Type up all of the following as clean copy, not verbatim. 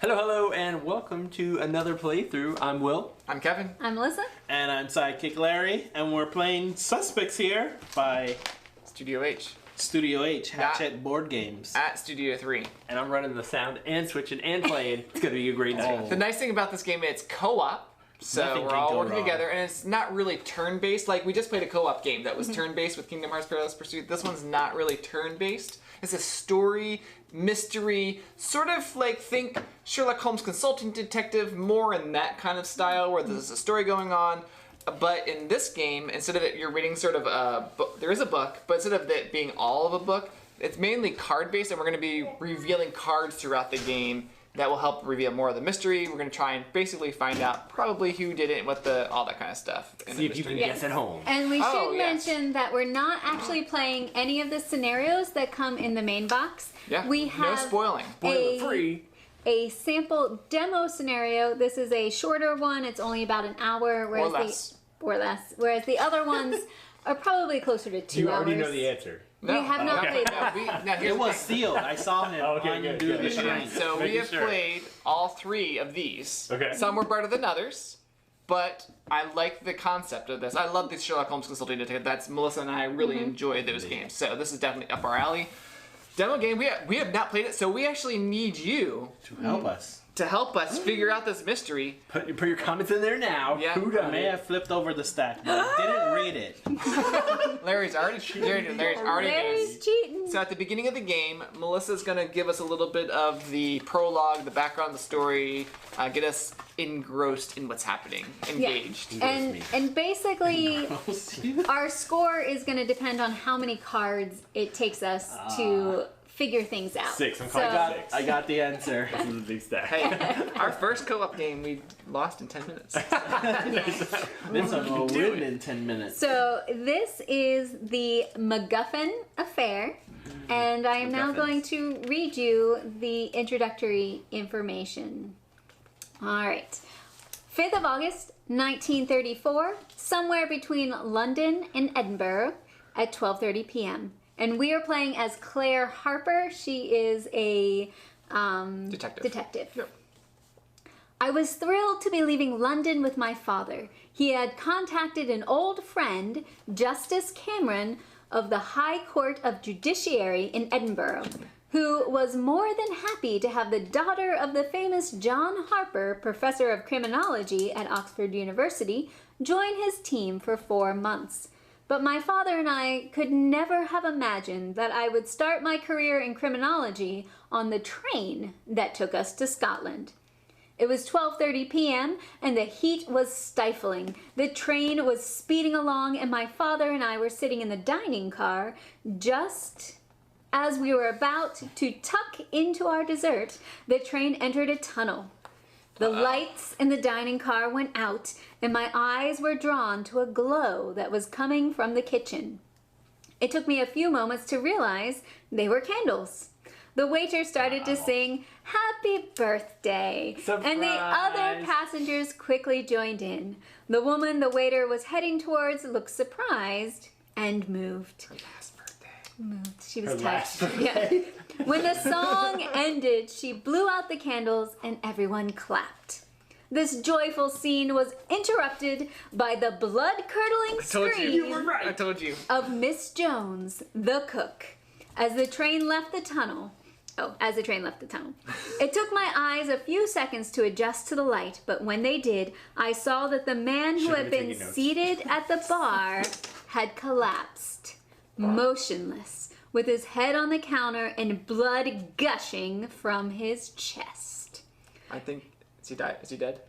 Hello, hello, and welcome to another playthrough. I'm Will. I'm Kevin. I'm Melissa. And I'm Sidekick Larry, and we're playing Suspects here by Studio H. Studio H, Hatchet Board Games. At Studio 3. And I'm running the sound and switching and playing. It's gonna be a great night. The nice thing about this game, it's co-op. So Nothing we're can all go working wrong. together, and it's not really turn-based. Like, we just played a co-op game that was turn-based with Kingdom Hearts Perilous Pursuit. This one's not really turn-based. It's a story, mystery, sort of like, think Sherlock Holmes Consulting Detective, more in that kind of style, where there's a story going on. But in this game, instead of it, you're reading sort of a book, there is a book, but instead of it being all of a book, it's mainly card-based, and we're going to be revealing cards throughout the game that will help reveal more of the mystery. We're going to try and basically find out probably who did it and what all that kind of stuff. See if you can guess at home. And we should yes. mention that we're not actually playing any of the scenarios that come in the main box. Yeah, We no have spoiling. Spoiler-free. a sample demo scenario. This is a shorter one. It's only about an hour. Whereas less. Whereas the other ones are probably closer to 2 You hours. already know the answer. We have not played No, now here's It was the thing. sealed. I saw him undo the good. shrine. So we Making have sure. played all 3 of these. Okay. Some were better than others, but I like the concept of this. I love the Sherlock Holmes Consulting Detective. That's Melissa and I really enjoy those games. So this is definitely up our alley. Demo game, we have not played it, so we actually need you To help us. to help us figure out this mystery. Put your comments in there now. Yeah. Who I done may it? have flipped over the stack, but I didn't read it. Larry's already Larry's knows. cheating. So at the beginning of the game, Melissa's gonna give us a little bit of the prologue, the background, the story, get us engrossed in what's happening, engaged. And basically, our score is going to depend on how many cards it takes us to figure things out. 6. I'm So- calling 6. I got the answer. This is a big stack. Hey, our first co-op game we lost in 10 minutes. This one will win in 10 minutes. So this is the MacGuffin affair, and I am now MacGuffins. going to read you the introductory information. All right. 5th of August, 1934, somewhere between London and Edinburgh at 12:30 p.m. And we are playing as Claire Harper. She is a detective. Yep. I was thrilled to be leaving London with my father. He had contacted an old friend, Justice Cameron of the High Court of Judiciary in Edinburgh, who was more than happy to have the daughter of the famous John Harper, professor of criminology at Oxford University, join his team for 4 months. But my father and I could never have imagined that I would start my career in criminology on the train that took us to Scotland. It was 12:30 p.m. and the heat was stifling. The train was speeding along and my father and I were sitting in the dining car. Just as we were about to tuck into our dessert, the train entered a tunnel. The lights in the dining car went out, and my eyes were drawn to a glow that was coming from the kitchen. It took me a few moments to realize they were candles. The waiter started to sing "Happy Birthday," and the other passengers quickly joined in. The woman the waiter was heading towards looked surprised and moved. She was touched. Yeah. When the song ended, she blew out the candles and everyone clapped. This joyful scene was interrupted by the blood-curdling scream I told you. of Miss Jones, the cook, as the train left the tunnel. It took my eyes a few seconds to adjust to the light, but when they did, I saw that the man who had been seated at the bar had collapsed, motionless, with his head on the counter and blood gushing from his chest. I think, is he dead?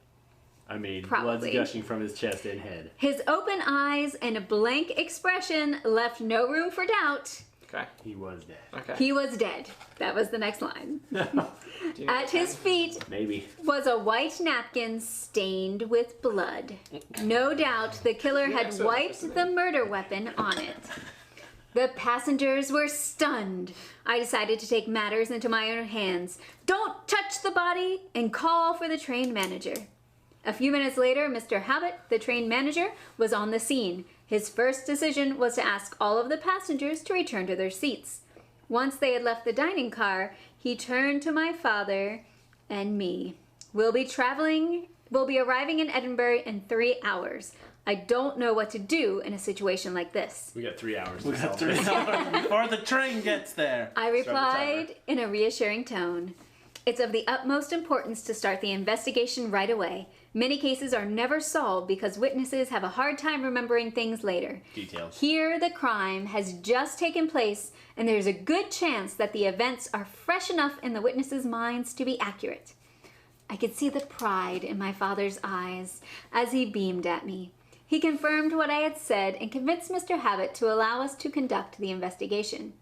I mean, Probably. blood's gushing from his chest and head. His open eyes and a blank expression left no room for doubt. Okay. He was dead. Okay. He was dead. That was the next line. Do you know At what his time? feet Maybe. was a white napkin stained with blood. No doubt the killer had wiped the murder weapon on it. The passengers were stunned. I decided to take matters into my own hands. Don't touch the body and call for the train manager. A few minutes later, Mr. Habit, the train manager, was on the scene. His first decision was to ask all of the passengers to return to their seats. Once they had left the dining car, he turned to my father and me. We'll be arriving in Edinburgh in 3 hours. I don't know what to do in a situation like this. We got 3 hours. We got 3 hours before the train gets there. I replied in a reassuring tone. It's of the utmost importance to start the investigation right away. Many cases are never solved because witnesses have a hard time remembering things later. Details. Here, the crime has just taken place, and there's a good chance that the events are fresh enough in the witnesses' minds to be accurate. I could see the pride in my father's eyes as he beamed at me. He confirmed what I had said and convinced Mr. Habit to allow us to conduct the investigation.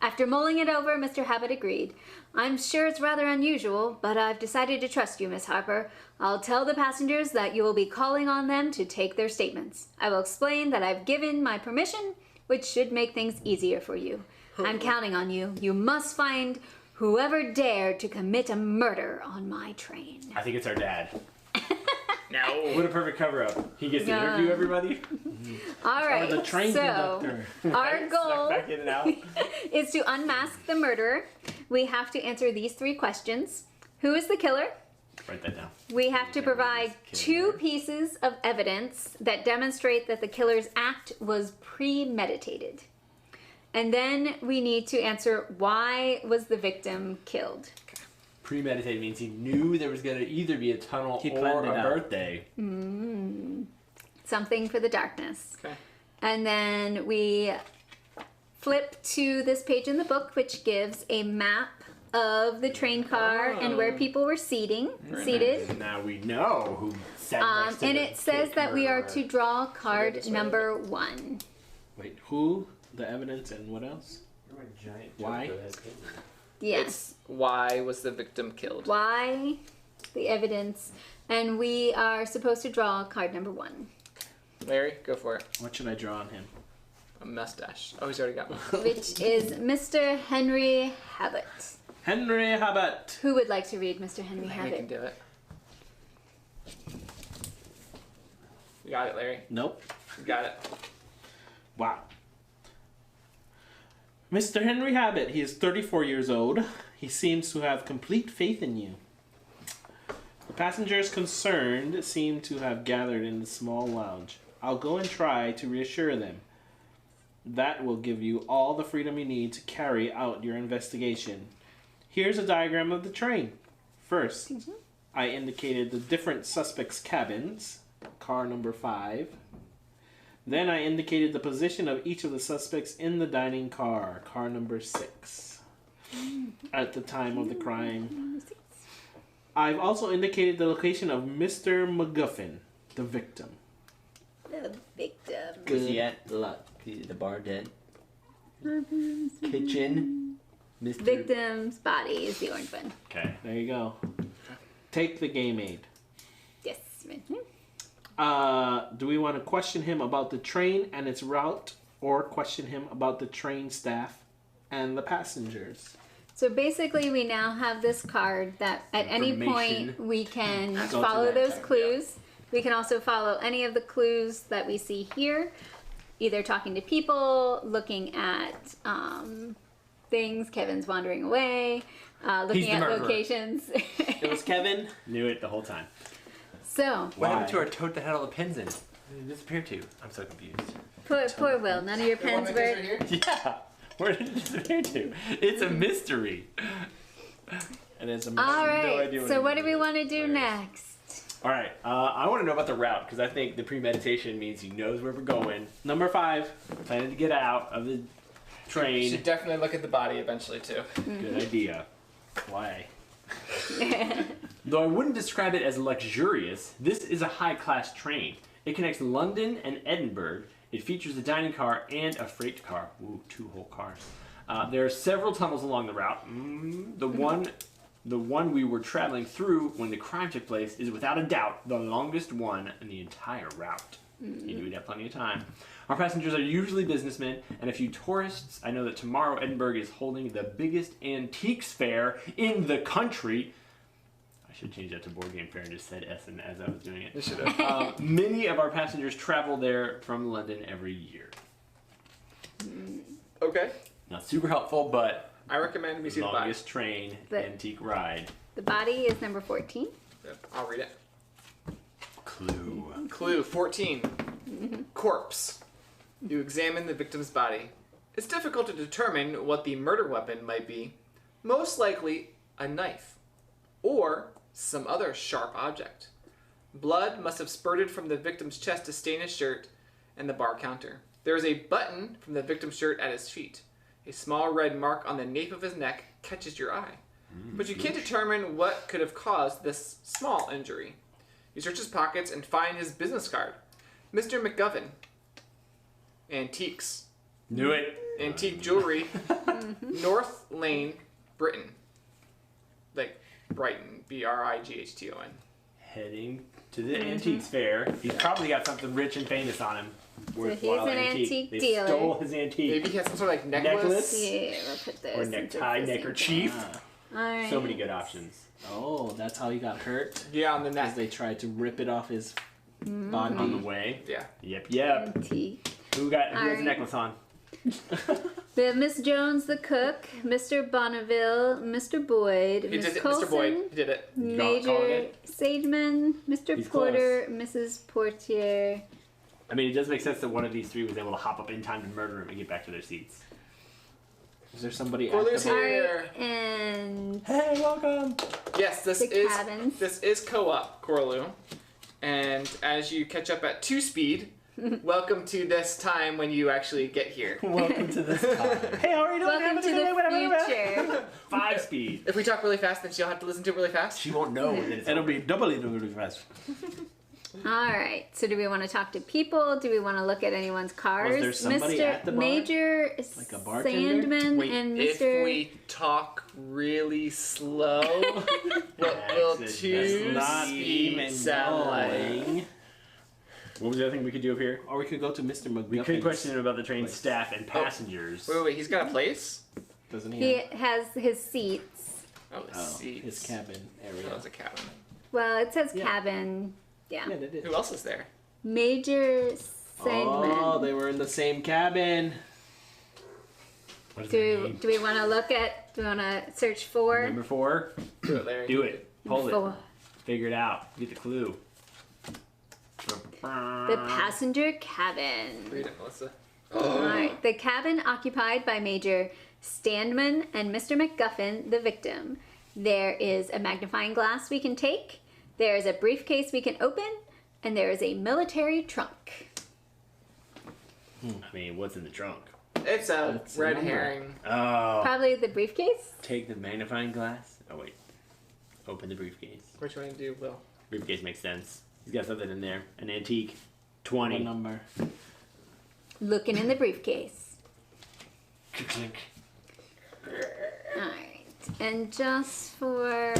After mulling it over, Mr. Habit agreed. I'm sure it's rather unusual, but I've decided to trust you, Miss Harper. I'll tell the passengers that you will be calling on them to take their statements. I will explain that I've given my permission, which should make things easier for you. I'm counting on you. You must find whoever dared to commit a murder on my train. I think it's our dad. No. What a perfect cover-up. He gets to No. interview everybody. All right, Or the train so conductor. our goal Back in and out. is to unmask the murderer. We have to answer these 3 questions. Who is the killer? Write that down. We have to provide Killer. 2 pieces of evidence that demonstrate that the killer's act was premeditated. And then we need to answer, why was the victim killed? Premeditated means he knew there was going to either be a tunnel He or planned it a out. birthday. Something for the darkness. Okay. And then we flip to this page in the book, which gives a map of the train car and where people were seated. And now we know who sat next to And the it says fake that we are murderer. to draw card number 1. Wait, who, the evidence, and what else? Why? Yes. It's why was the victim killed? Why, the evidence, and we are supposed to draw card number 1. Larry, go for it. What should I draw on him? A mustache. Oh, he's already got one. Which is Mr. Henry Habit. Henry Habit. Who would like to read Mr. Henry Larry can Habit? do it. You got it, Larry. Nope. You got it. Wow. Mr. Henry Habit, he is 34 years old. He seems to have complete faith in you. The passengers concerned seem to have gathered in the small lounge. I'll go and try to reassure them. That will give you all the freedom you need to carry out your investigation. Here's a diagram of the train. First, I indicated the different suspects' cabins, car number 5. Then I indicated the position of each of the suspects in the dining car, car number 6, at the time of the crime. I've also indicated the location of Mr. McGuffin, the victim. The victim. Was he at the bar dead? Kitchen? Mr. Victim's body is the orange one. Okay. There you go. Take the game aid. Yes. Do we want to question him about the train and its route, or question him about the train staff and the passengers? So basically, we now have this card that at any Information. point we can Go to follow that those card, clues. We can also follow any of the clues that we see here, either talking to people, looking at things. Kevin's wandering away, looking the at murderer. locations. It was Kevin. Knew it the whole time. So, Why? What happened to our tote that had all the pins in it? It disappeared too. I'm so confused. poor Will. None of your You want pens my kids were. right here? Yeah. Where did it disappear to? It's a mystery. It is a All no right. idea So, what what do it we is. want to do next? All right. I want to know about the route because I think the premeditation means he knows where we're going. number 5. Planning to get out of the You train. should definitely look at the body eventually too. Good idea. Why? Though I wouldn't describe it as luxurious, this is a high-class train. It connects London and Edinburgh. It features a dining car and a freight car. Ooh, 2 whole cars. There are several tunnels along the route. The one we were traveling through when the crime took place is without a doubt the longest one in the entire route. You knew we'd have plenty of time. Our passengers are usually businessmen and a few tourists. I know that tomorrow Edinburgh is holding the biggest antiques fair in the country. I should change that to board game fair and just said S and as I was doing it. You should have. Many of our passengers travel there from London every year. Okay. Not super helpful, but I recommend we see the body. longest train The- antique ride. The body is number 14. Yep, I'll read it. Clue. Clue 14. Corpse. You examine the victim's body. It's difficult to determine what the murder weapon might be. Most likely a knife or some other sharp object. Blood must have spurted from the victim's chest to stain his shirt and the bar counter. There is a button from the victim's shirt at his feet. A small red mark on the nape of his neck catches your eye. But you can't determine what could have caused this small injury. You search his pockets and find his business card. Mr. McGovern. Antiques. Knew it. Antique jewelry. North Lane, Britain. Like Brighton. Brighton. Heading to the antiques fair. He's probably got something rich and famous on him. he's an antique They dealer. stole his antique. Maybe he has some sort of like necklace. Yeah, we'll put this. Or into necktie, the neckerchief. All right. So many good options. Oh, that's how he got hurt? Yeah, on the Because neck. they tried to rip it off his body. On the way. Yeah. Yep. Antique. Who has a Alright. necklace on? We have Miss Jones the cook, Mr. Bonneville, Mr. Boyd, He Miss did it, Colson, Mr. Boyd. He did it. Calling Major it? Sageman, Mr. He's Porter, Mrs. Portier. I mean, it does make sense that one of these three was able to hop up in time to murder him and get back to their seats. Is there somebody Well, at there's the bar? here. And Hey, welcome! Yes, this The is cabins. this is co-op, Coraloo. And as you catch up at 2 speed, welcome to this time when you actually get here. Welcome to this time. Hey, how are you doing? welcome to the future. 5 speed. If we talk really fast, then she'll have to listen to it really fast. She won't know that it's It'll over. be doubly fast. All right. So, do we want to talk to people? Do we want to look at anyone's cars? there somebody Mr. at the bar? Major Like a bartender? Sandman Wait, and if Mr. we talk really slow, what will That's 2 not speed even sound like? knowing. What was the other thing we could do up here? Or we could go to Mr. McGuffin. We could question him about the train staff and passengers. Wait, he's got a place? Doesn't he? He have- has his seats. Oh, the Oh, seats. his cabin area. Oh, it's a cabin. Well, it says Yeah. cabin. Yeah. Yeah, they did. Who else is there? Major Sandman. Oh, they were in the same cabin. What is their Do name? we want to look at? Do we want to search for? Number 4? Do it, Larry. Do it. Pull it. For Figure it out. Get the clue. the passenger cabin. Read it, Melissa. All right. The cabin occupied by Major Standman and Mr. McGuffin, the victim. There is a magnifying glass we can take. There is a briefcase we can open, and there is a military trunk. I mean, what's in the trunk? It's a That's a red number. herring. Oh. Probably the briefcase. Take the magnifying glass. Oh, wait. Open the briefcase. Which one do you do, Will? Briefcase makes sense. He's got something in there. An antique. What 20. number? Looking in the briefcase. Clink. All right. And just for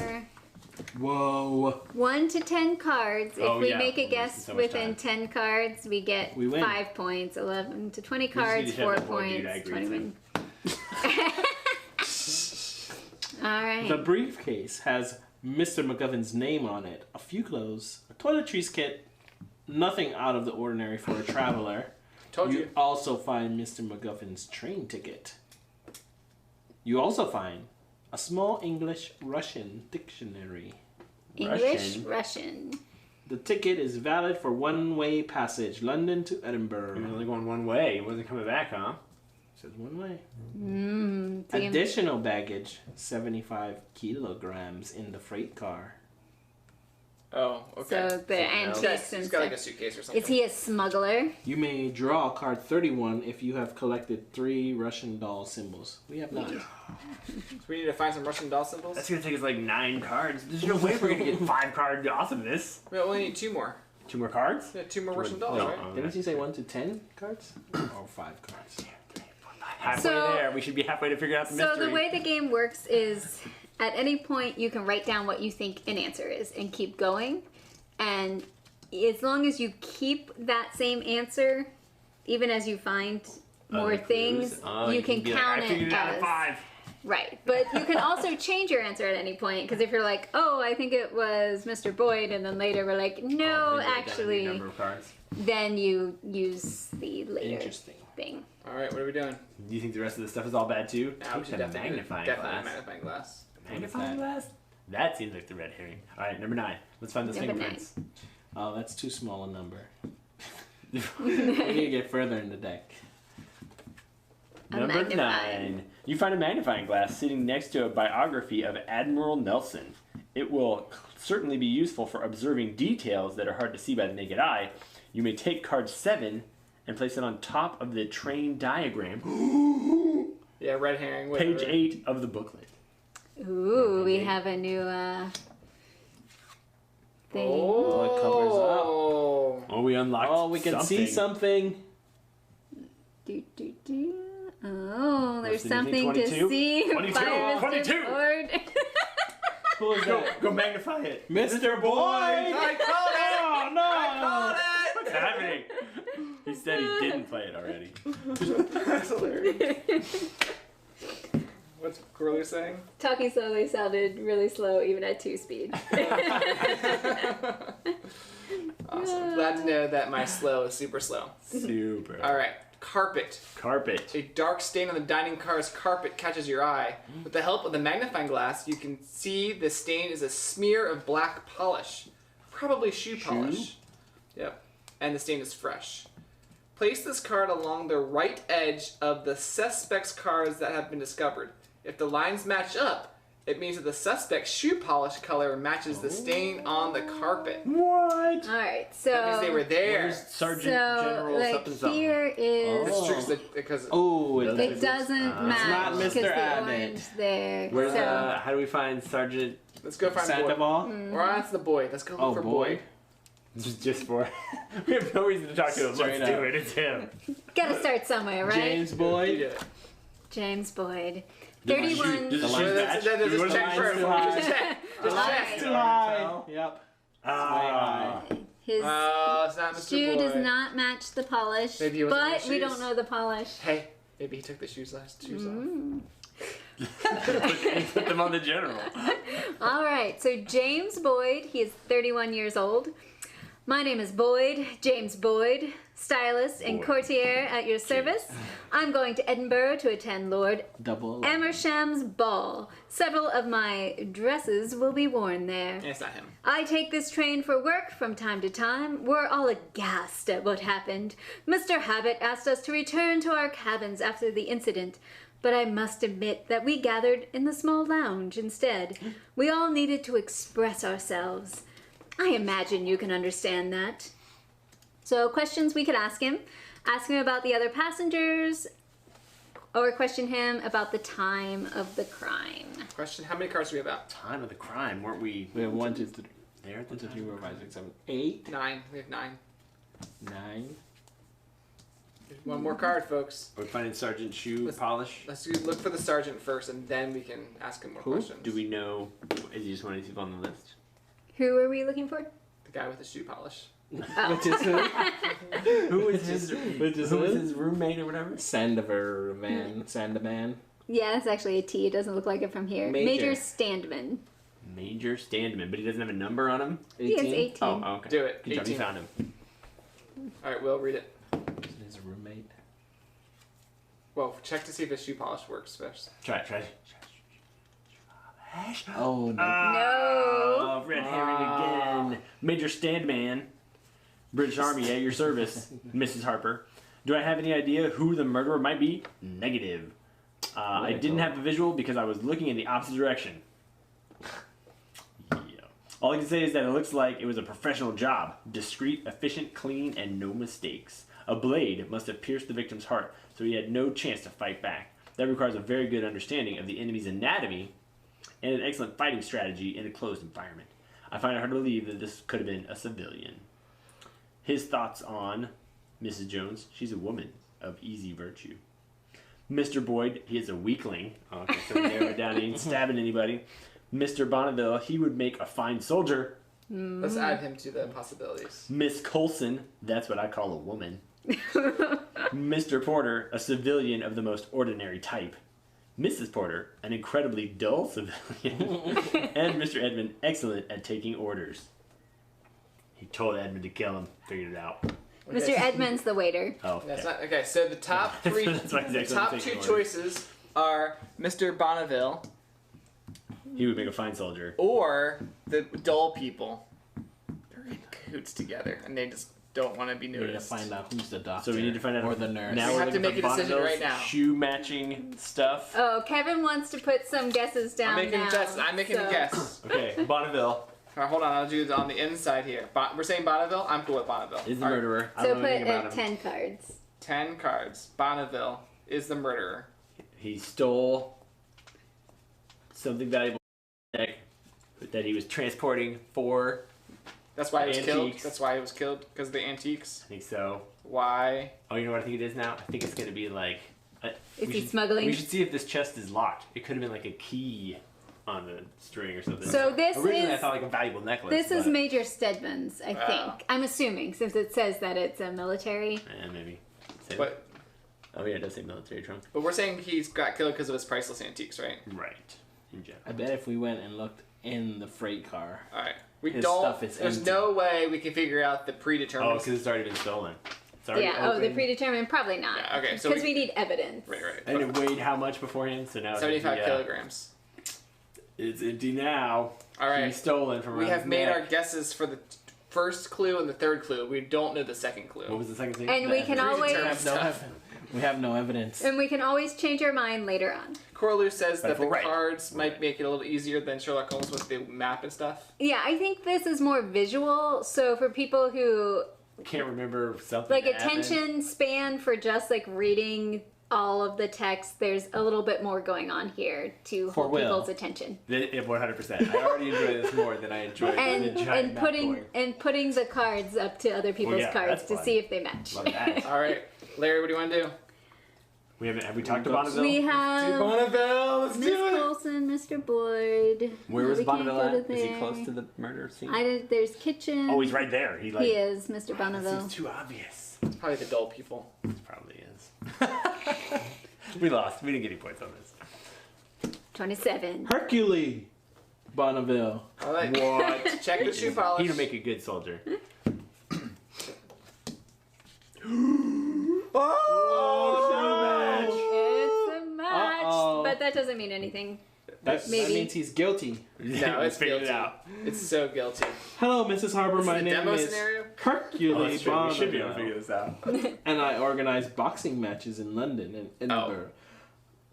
Whoa. 1 to 10 cards, if Oh, we yeah. make a We're guess wasting so much within time. 10 cards, we get We win. 5 points. 11 to 20 just need cards, to shut 4 that boy, points. dude. I agree 21. All right. The briefcase has Mr. McGovern's name on it, a few clothes, a toiletries kit, nothing out of the ordinary for a traveler. Told you. Also find Mr. McGovern's train ticket. You also find a small English-Russian dictionary. English, Russian. The ticket is valid for one-way passage, London to He was Edinburgh. only going one way. He wasn't coming back, huh? Says one way. See, Additional baggage, 75 kilograms in the freight car. Oh, okay. So the else. antiques He's and got like a stuff. suitcase or something. Is he a smuggler? You may draw card 31 if you have collected 3 Russian doll symbols. We have not. So we need to find some Russian doll symbols? That's gonna take us like 9 cards. There's no way we're gonna get 5 cards off of this. We only need 2 more. 2 more cards? Yeah, 2 more Russian dolls, No. right? Didn't you say 1 to 10 cards? Or 5 cards? Halfway So- there. We should be halfway to figure out the So mystery. the way the game works is at any point you can write down what you think an answer is and keep going. And as long as you keep that same answer, even as you find more Other things, clues? Oh, you can be like, count I figured it out as at 5. right. But you can also change your answer at any point because if you're like, oh, I think it was Mr. Boyd, and then later we're like, no, Oh, they write down a new actually, number of cards. then you use the later Interesting. thing. Alright, what are we doing? Do you think the rest of this stuff is all bad too? Yeah, we Take should the definitely magnifying definitely glass. magnifying glass. Magnifying glass? That seems like the red herring. All right, number 9. Let's find those Number fingerprints. Oh, that's too small a number. We need to get further in the deck. A Number magnifying. 9. You find a magnifying glass sitting next to a biography of Admiral Nelson. It will certainly be useful for observing details that are hard to see by the naked eye. You may take card 7 and place it on top of the train diagram. Yeah, red herring. Whatever. Page 8 of the booklet. Ooh, we have a new thing. Oh, it covers up. Oh, we unlocked Oh, we can see something. Do, do, do. Oh, there's What's the something to 22? see. 22. by Mr. 22. Boyd. Who is that? Go magnify it. Mr. Boyd! I called it! Oh, no! I called it! What's happening? He said he didn't play it already. That's hilarious. What's Curly saying? Talking slowly sounded really slow, even at 2 speed. Awesome. Glad to know that my slow is super slow. Super. All right. Carpet. Carpet. A dark stain on the dining car's carpet catches your eye. With the help of the magnifying glass, you can see the stain is a smear of black polish. Probably shoe polish. Yep. And the stain is fresh. Place this card along the right edge of the suspect's cards that have been discovered. If the lines match up, it means that the suspect's shoe polish color matches the stain on the carpet. What? All right, so That means they were there. Where's Sergeant so General like something something? here is It's true because Oh, it doesn't match not Mr. because the Abbott. orange there. Where's so how do we find Sergeant? let's go find Santa Boyd. Ball? Or that's the Boyd. Let's go look Oh, for Boyd. Boyd. Just for we have no reason to talk to him. Straight Let's do up. it. It's him. gotta start somewhere, right? James You Boyd? did it. James Boyd, Does the 31. shoe- does the So shoe that's- match? that- Do you just wanna check know? first. too high. Just check. Just check. Too high. Yep. Ah. His It's not Mr. shoe Boyd. does not match the polish, Maybe he wasn't but wearing we shoes. don't know the polish. Hey, maybe he took the shoes off. Put them on the general. All right, so James Boyd, he is 31 years old. My name is Boyd, James Boyd, stylist and Boyd. courtier at your service. I'm going to Edinburgh to attend Lord Double. Amersham's ball. Several of my dresses will be worn there. It's not him. I take this train for work from time to time. We're all aghast at what happened. Mr. Habit asked us to return to our cabins after the incident, but I must admit that we gathered in the small lounge instead. We all needed to express ourselves. I imagine you can understand that. So, questions we could ask him. Ask him about the other passengers, or question him about the time of the crime. Question: how many cards do we have out? Time of the crime, weren't we? We have 1, 2, 3, There at the 1, 2, 3, time? 4, 5, 6, 7, 8, 9. We have 9. 9. One more card, folks. Are we finding Sergeant Shoe Let's- Polish? Let's look for the sergeant first, and then we can ask him more Who? questions. Do we know? Is he just one of these people on the list? Who are we looking for? The guy with the shoe polish. Which is who? Who is his? Which is Who is who? his roommate or whatever? Sandover man. Yeah, it's actually a T. It doesn't look like it from here. Major. Major Standman. Major Standman, but he doesn't have a number on him. He is 18. Oh, okay. Do it. Good job, 18. you found him. All right, Will, read it. His roommate. Well, check to see if his shoe polish works first. Try it. Oh, no. Oh, red herring again. Major Standman. British Army at your service, Mrs. Harper. Do I have any idea who the murderer might be? Negative. I didn't have the visual because I was looking in the opposite direction. Yeah. All I can say is that it looks like it was a professional job. Discreet, efficient, clean, and no mistakes. A blade must have pierced the victim's heart, so he had no chance to fight back. That requires a very good understanding of the enemy's anatomy and an excellent fighting strategy in a closed environment. I find it hard to believe that this could have been a civilian. His thoughts on Mrs. Jones. She's a woman of easy virtue. Mr. Boyd, he is a weakling. Okay, so we narrow it down. He ain't stabbing anybody. Mr. Bonneville, he would make a fine soldier. Let's add him to the possibilities. Miss Colson, that's what I call a woman. Mr. Porter, a civilian of the most ordinary type. Mrs. Porter, an incredibly dull civilian. And Mr. Edmund, excellent at taking orders. He told Edmund to kill him. Figured it out. Mr. Edmonds, the waiter. Oh, That's okay. not okay. So the top three, That's why he's the excellent top at taking two orders. choices are Mr. Bonneville He would make a fine soldier. Or the dull people. They're in cahoots together, and they just don't want to be We need to noticed. find out who's the doctor. So we need to find out or who- the nurse. Now We we're have to looking make for a decision Bonneville's right now. shoe matching stuff. Oh, Kevin wants to put some guesses down I'm making now. a guess. I'm making a guess. Okay, Bonneville All right, hold on. I'll do it on the inside here. We're saying Bonneville. I'm cool with Bonneville. is the All right, murderer. I So don't know put anything about him. 10 cards. 10 cards. Bonneville is the murderer. He stole something valuable that he was transporting for. That's why he was killed. Antiques. That's why he was killed, because of the antiques. I think so. Why? Oh, you know what I think it is now? I think it's gonna be like. Is we he should- smuggling? We should see if this chest is locked. It could have been like a key on the string or something. So this Originally, I is- thought like a valuable necklace. This is but- Major Stedman's, I think. I'm assuming, since it says that it's a military. maybe. Say it. But Oh yeah, it does say military trunk. but we're saying he's got killed because of his priceless antiques, right? Right. In general. I bet if we went and looked in the freight car. All right. We His don't. stuff is There's empty. no way we can figure out the Oh, predetermined. because it's already been stolen. It's already Yeah, oh, the open. predetermined? Probably not. Yeah, okay, so Because we- we need evidence. Right. And it weighed how much beforehand? So now it's 75 empty, kilograms. It's empty now. All right. He's stolen from We around have his made neck. our guesses for the first clue and the third clue. We don't know the second clue. What was the second thing? And we can always Predetermined. We have no evidence. and we can always change our mind later on. Corlew says But that if the we're right, cards we're might right. make it a little easier than Sherlock Holmes with the map and stuff. Yeah, I think this is more visual. So for people who Can't remember something. like that happened. attention span for just like reading all of the text, there's a little bit more going on here to For hold Will. people's attention. 100%. I already enjoy this more than I enjoy the giant And map putting going. and putting the cards up to other people's yeah, cards that's to fun. see if they match. Love that. All right, Larry, what do you want to do? Have we talked to Bonneville? We have Bonneville, let's Miss Colson, Mr. Boyd. Where No, was we can't Bonneville go at? to Is he there. close to the murder scene? There's kitchen. Oh, he's right there. He like. He is, Mr. That Bonneville. seems too obvious. Probably the dull people. It probably is. We lost. We didn't get any points on this. 27. Hercule Bonneville. All right. What? Check the shoe polish. He'd make a good soldier. It's a match. Uh-oh. But that doesn't mean anything. That Maybe. means he's guilty. No, it's figured guilty. it out. It's so guilty. Hello, Mrs. Harbour. This is My a name demo is scenario? Hercule Oh, that's true. We should be able to figure Bonneville, this out. and I organize boxing matches in London and Edinburgh.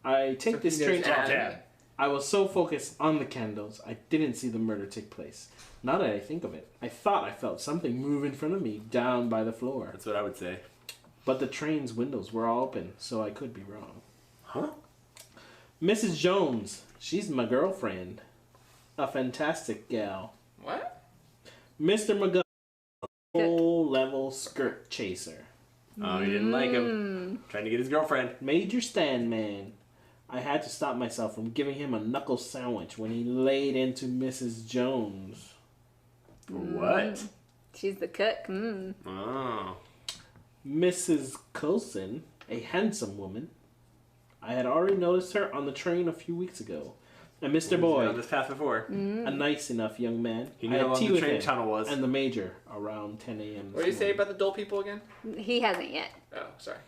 I take So this he knows train. that. Yeah. I was so focused on the candles, I didn't see the murder take place. Now that I think of it, I thought I felt something move in front of me down by the floor. That's what I would say. But the train's windows were all open, so I could be wrong. Huh? Mrs. Jones, she's my girlfriend. A fantastic gal. What? Mr. McGuff, full level skirt chaser. Oh, he didn't like him. Trying to get his girlfriend. Major Standman. I had to stop myself from giving him a knuckle sandwich when he laid into Mrs. Jones. For what? She's the cook. Mm. Oh. Mrs. Coulson, a handsome woman. I had already noticed her on the train a few weeks ago. And Mr. He's been on Boyd, this path before. a nice enough young man. He I knew how had long tea the with train him tunnel was. and the major around 10 a.m. What do you say about the dull people again? He hasn't yet. Oh, sorry.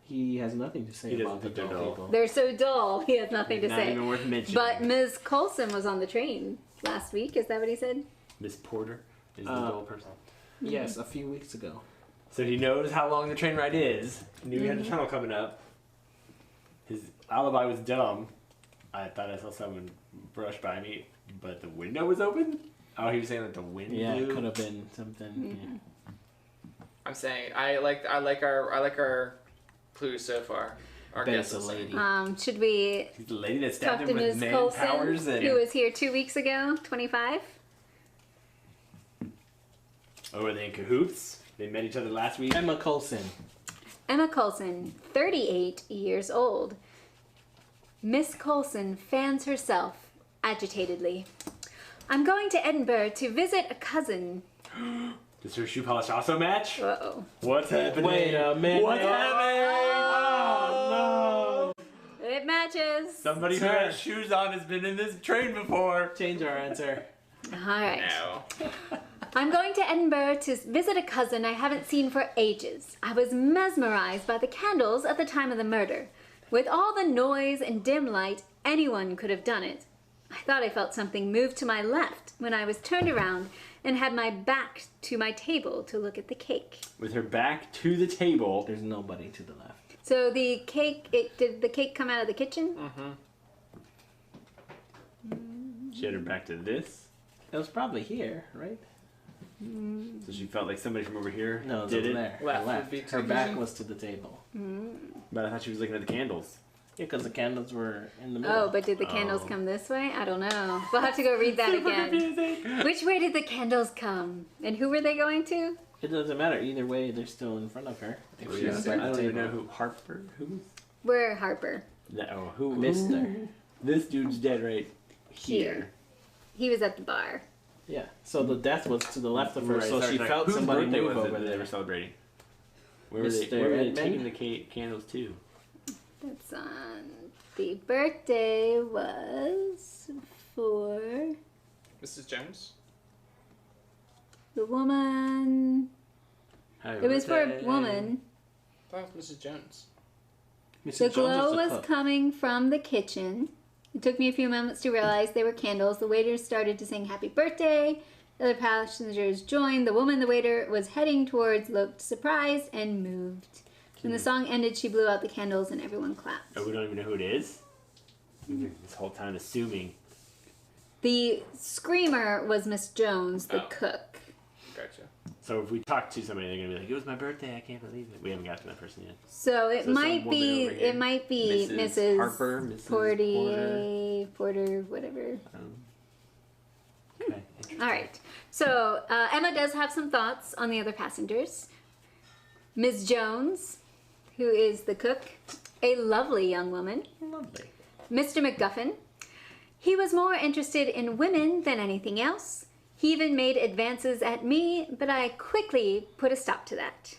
He has nothing to say He about the doesn't think dull they're dull. people. They're so dull, he has nothing to Not say. even worth mentioning. But Ms. Colson was on the train last week. Is that what he said? Miss Porter is the dull person. Yes, a few weeks ago. So he knows how long the train ride is. He knew he had a tunnel coming up. His alibi was dumb. I thought I saw someone brush by me, but the window was open? Oh, he was saying that the wind Yeah, it blew? could have been something. Yeah. I'm saying I like our clues so far. Our Bet it's a guesses. lady. Should we He's the lady that talk stabbed to him with Ms. man Colson, powers and... who was here 2 weeks ago, 25? Oh, were they in cahoots? They met each other last week? Emma Coulson. Emma Colson, 38 years old. Miss Colson fans herself agitatedly. I'm going to Edinburgh to visit a cousin. Does her shoe polish also match? Uh-oh. What's happening? Wait a minute. What's happening? Oh, It matches. Somebody who has shoes on has been in this train before. no. Change our answer. All right. No. I'm going to Edinburgh to visit a cousin I haven't seen for ages. I was mesmerized by the candles at the time of the murder. With all the noise and dim light, anyone could have done it. I thought I felt something move to my left when I was turned around and had my back to my table to look at the cake. With her back to the table. There's nobody to the left. So the cake, did the cake come out of the kitchen? She had her back to this. It was probably here, right? So she felt like somebody from over here No, it did was it. there. Left Her would be to Her the back kitchen. was to the table. But I thought she was looking at the candles. Yeah, because the candles were in the middle. Oh, but did the candles come this way? I don't know. We'll have to go read that again. Which way did the candles come? And who were they going to? It doesn't matter. Either way, they're still in front of her. If she was I at the don't even table. know who. Harper? Who? Where Harper? No, who? Mister. This dude's dead right here. He was at the bar. Yeah. So the death was to the left of her, Right, so sorry, she sorry. felt Whose somebody birthday move was it over that they there. were celebrating? Where were they Edmund? taking the candles to? That's on. The birthday was for Mrs. Jones? the woman. Happy It was for a birthday. woman. I thought it was Mrs. Jones. Mrs. The Jones glow the was cook. coming from the kitchen. It took me a few moments to realize they were candles. The waiters started to sing happy birthday. The other passengers joined. The woman the waiter was heading towards looked surprised and moved. When the song ended, she blew out the candles and everyone clapped. Oh, we don't even know who it is? We've been this whole time assuming. The screamer was Miss Jones, the Oh. cook. Gotcha. So if we talk to somebody, they're gonna be like, "It was my birthday. I can't believe it." We haven't got to that person yet. So it So might some be woman over here. Mrs. Harper, Mrs. Porter, whatever. Okay. Interesting. All right. So Emma does have some thoughts on the other passengers. Ms. Jones, who is the cook, a lovely young woman. Lovely. Mr. McGuffin, he was more interested in women than anything else. He even made advances at me, but I quickly put a stop to that.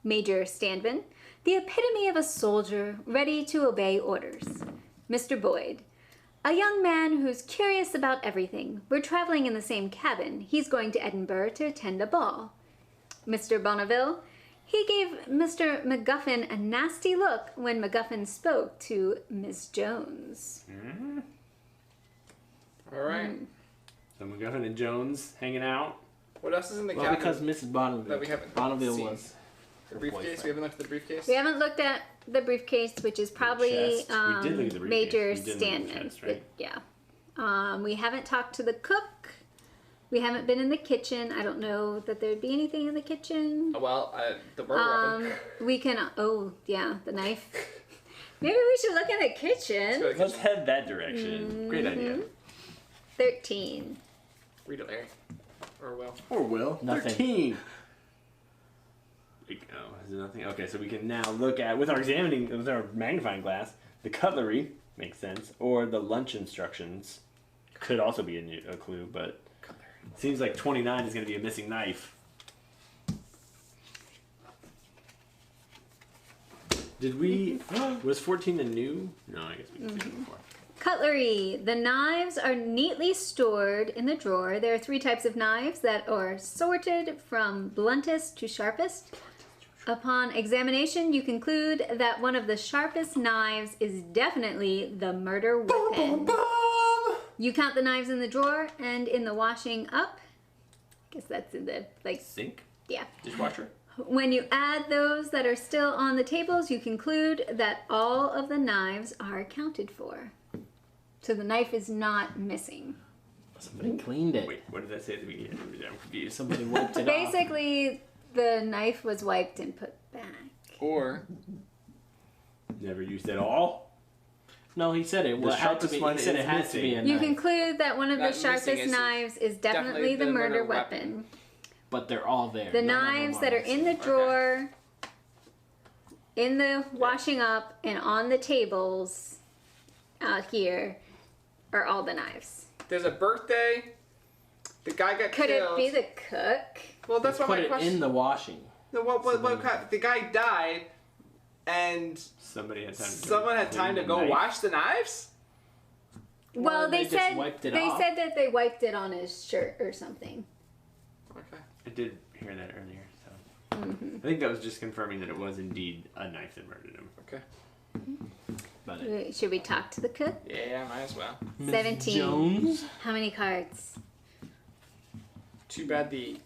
Major Standman, the epitome of a soldier ready to obey orders. Mr. Boyd, a young man who's curious about everything. We're traveling in the same cabin. He's going to Edinburgh to attend a ball. Mr. Bonneville, he gave Mr. McGuffin a nasty look when McGuffin spoke to Miss Jones. All right. So McGuffin and Jones hanging out. What else is in the Well, cabin? because Mrs. Bonneville. That we haven't Bonneville seen. was. The briefcase. We haven't looked at the briefcase. We haven't looked at the briefcase, which is probably chest. We did look at the briefcase. Major We did look at the Standman. chest, right? Yeah. We haven't talked to the cook. We haven't been in the kitchen. I don't know that there'd be anything in the kitchen. Oh, well, the murder weapon. We can. Oh, yeah, the knife. Maybe we should look in the kitchen. Let's Let's head that direction. Great idea. 13. read it, Larry. Or Will. Or Will. Nothing. 13. Is there nothing? Okay, so we can now look at, with our magnifying glass, the cutlery, makes sense, or the lunch instructions. Could also be a clue, but it seems like 29 is going to be a missing knife. Did we... Was 14 the new? No, I guess we didn't see it before. Cutlery. The knives are neatly stored in the drawer. There are 3 types of knives that are sorted from bluntest to sharpest. Upon examination, you conclude that one of the sharpest knives is definitely the murder weapon. You count the knives in the drawer and in the washing up. I guess that's in the, Sink? yeah. Dishwasher? When you add those that are still on the tables, you conclude that all of the knives are accounted for. So the knife is not missing. Somebody cleaned it. Wait, what did that say at the beginning? I'm confused. Somebody wiped it off. Basically, the knife was wiped and put back. Or Never used at all? No, he said it. Well, it had to sharpest be. one He said is it had to be a missing. You knife. conclude that one of the Not missing sharpest is knives is definitely the murder weapon. But they're all there. The None of them knives that are in the missing. drawer, in the washing up, and on the tables out here are all the knives. there's a birthday. The guy got Could killed. it be the cook? Well, that's They what put my it question. in the washing. No, the guy died, and Somebody had time to someone had time to clean go the knife. wash the knives. Well, Or they they just said wiped it they off. said that they wiped it on his shirt or something. Okay. I did hear that earlier, so... I think that was just confirming that it was indeed a knife that murdered him. Okay. about it. Should we talk to the cook? Yeah, might as well. Miss 17. Jones? How many cards? Too bad the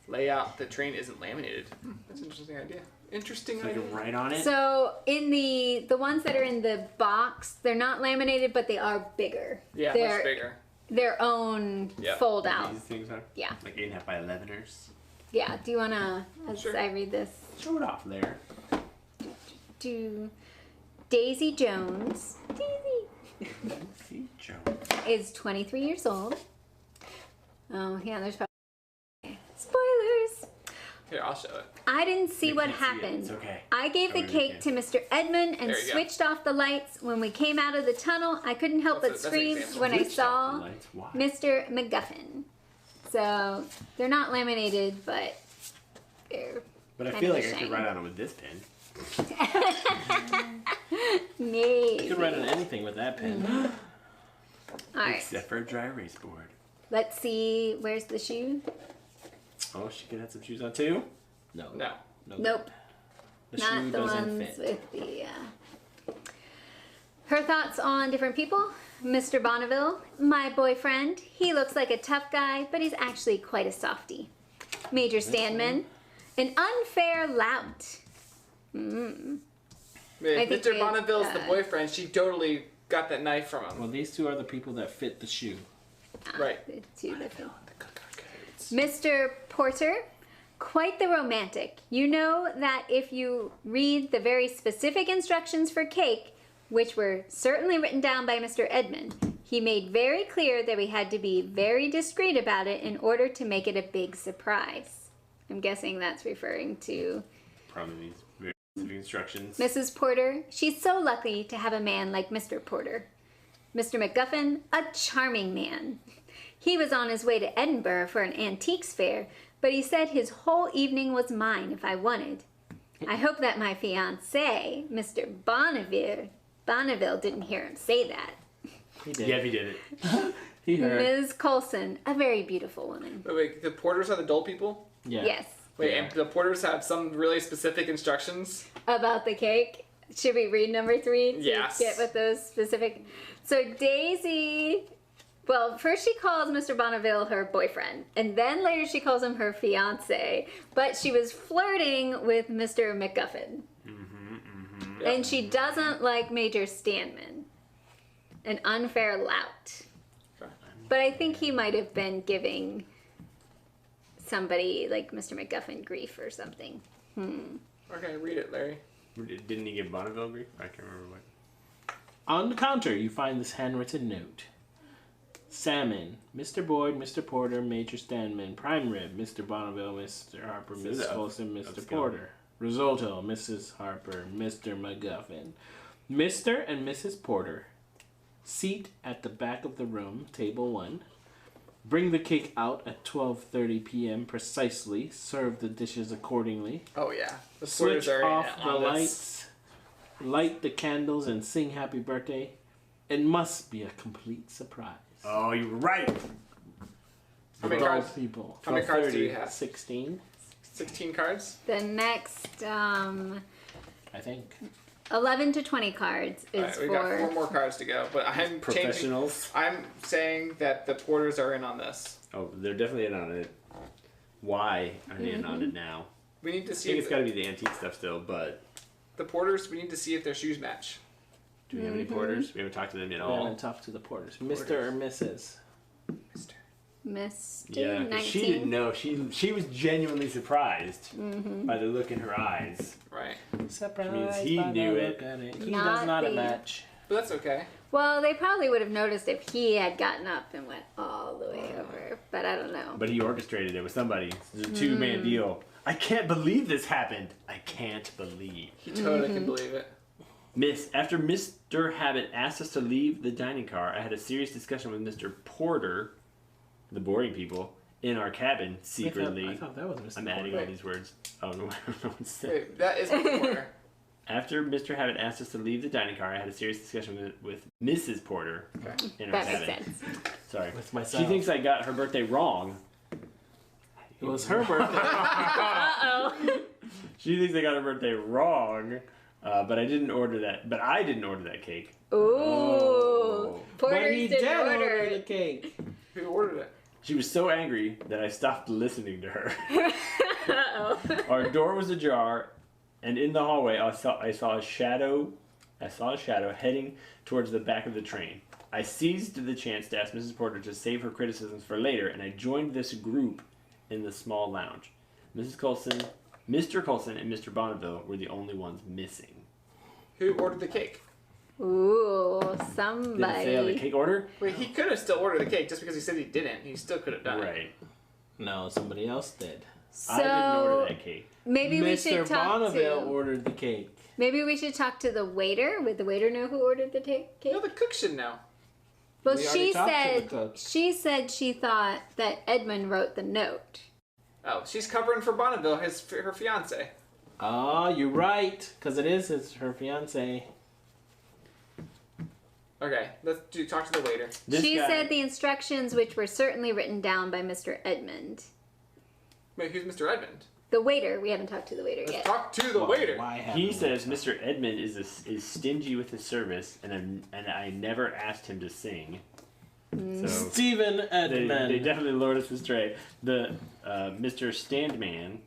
layout, the train isn't laminated. That's an interesting idea. Interesting So I idea. can write on it. So in the ones that are in the box, they're not laminated, but they are bigger. Yeah, they're much bigger. their own Yeah. fold out. These things are Yeah. like 8.5 by 11ers. Yeah. Do you wanna, as Sure. I read this, Show it off there. do Daisy Jones? Daisy See, Jones. is 23 years old. Oh yeah, there's probably spoilers. Here, I'll show it. I didn't see They what can't see it. happened. It's okay. I gave the Covered cake in to Mr. Edmund and There you go. switched off the lights. When we came out of the tunnel, I couldn't help That's but an scream example. when I Switched off the saw lights. Why? Mr. McGuffin. So they're not laminated, but they're But I kind feel of like a I could shame. write on it with this pen. maybe. You could write on anything with that pen. All right, Except for a dry erase board. let's see. Where's the shoe? Oh, she could have some shoes on too. No. No. Nope, The not shoe the doesn't ones fit. with the. Her thoughts on different people. Mr. Bonneville, my boyfriend. He looks like a tough guy, but he's actually quite a softie. Major Standman, an unfair lout. I think Mr. we- Bonneville's the boyfriend. She totally got that knife from him. Well, these two are the people that fit the shoe. Right. The two different. Mr. Porter, quite the romantic. You know that if you read the very specific instructions for cake, which were certainly written down by Mr. Edmund, he made very clear that we had to be very discreet about it in order to make it a big surprise. I'm guessing that's referring to Probably these very specific instructions. Mrs. Porter. She's so lucky to have a man like Mr. Porter. Mr. McGuffin, a charming man. He was on his way to Edinburgh for an antiques fair, but he said his whole evening was mine if I wanted. I hope that my fiancé, Mr. Bonneville didn't hear him say that. He did. Yeah, he did it. He heard. Ms. Colson, a very beautiful woman. Wait, the porters are the dull people? Yeah. Yes. Wait, Yeah. and the porters have some really specific instructions? About the cake. Should we read number 3 to Yes. get with those specific? So Daisy, well, first she calls Mr. Bonneville her boyfriend, and then later she calls him her fiance. But she was flirting with Mr. McGuffin, and she doesn't like Major Standman, an unfair lout. Okay. But I think he might have been giving somebody like Mr. McGuffin grief or something. Okay, read it, Larry. Didn't he give Bonneville grief? I can't remember what. On the counter, you find this handwritten note. Salmon, Mr. Boyd, Mr. Porter, Major Standman, Prime Rib, Mr. Bonneville, Mr. Harper, So Mrs. that- Colson, Mr. that's Porter. Risotto, Mrs. Harper, Mr. McGuffin. Mr. and Mrs. Porter. Seat at the back of the room, table 1. Bring the cake out at 12:30 p.m. precisely. Serve the dishes accordingly. Oh, yeah. The Switch porters are off in the on this. lights. Light the candles and sing happy birthday. It must be a complete surprise. Oh, you were right. How many 12 cards? people. How many cards do we 12:30, have? 16, 16 cards? The next I think. 11 to 20 cards is Alright, we got 4 for more cards to go, but I'm changing. Professionals. I'm saying that the porters are in on this. Oh, they're definitely in on it. Why are they in on it now? We need to I see think if it's got to be the antique stuff still, but the porters. We need to see if their shoes match. do we have any porters? We haven't talked to them at We all. haven't talked to the porters. Mr. or Mrs. Mister. Mr. Yeah, 'cause 19. she didn't know. She was genuinely surprised by the look in her eyes. Right, Surprise. means he by the knew look it. at it. He Not does not the- match. but that's okay. Well, they probably would have noticed if he had gotten up and went all the way over, but I don't know. But he orchestrated it with somebody. It's a two-man deal. I can't believe this happened. I can't believe. He totally can believe it. After Mr. Habit asked us to leave the dining car, I had a serious discussion with Mr. Porter, the boring people, in our cabin secretly. I thought that was Mr. I'm adding Porter. all these words. Oh no, I don't know what to say. Wait, that is the porter. After Mr. Habit asked us to leave the dining car, I had a serious discussion with Mrs. Porter in our That makes cabin. sense. Sorry. With myself. She thinks I got her birthday wrong. It was her birthday. Uh-oh. She thinks I got her birthday wrong. But I didn't order that. But I didn't order that cake. Ooh. Oh. Porters But he didn't did order order it. the cake. Who ordered it? She was so angry that I stopped listening to her. Uh-oh. Our door was ajar, and in the hallway I saw a shadow. I saw a shadow heading towards the back of the train. I seized the chance to ask Mrs. Porter to save her criticisms for later, and I joined this group in the small lounge. Mr. Coulson, and Mr. Bonneville were the only ones missing. Who ordered the cake? Ooh, Did it say on the somebody. cake order? Wait, he could have still ordered the cake just because he said he didn't. He still could have done it. Right. No, somebody else did. I didn't order So that cake. maybe we Mr. should talk Bonneville to. ordered the cake. Maybe we should talk to the waiter. Would the waiter know who ordered the cake? No, the cook should know. Well, We already she talked to the said cook. she thought that Edmund wrote the note. Oh, she's covering for Bonneville, her fiance. Oh, you're right, because it is her fiance. Okay, let's talk to the waiter. This She guy- said the instructions, which were certainly written down by Mr. Edmund. Wait, who's Mr. Edmund? The waiter. We haven't talked to the waiter Let's yet. talk to the Well, waiter. why haven't He we says talked? Mr. Edmund is stingy with his service, and I never asked him to sing. So Stephen Edmund. they definitely lured us astray. The Mr. Standman,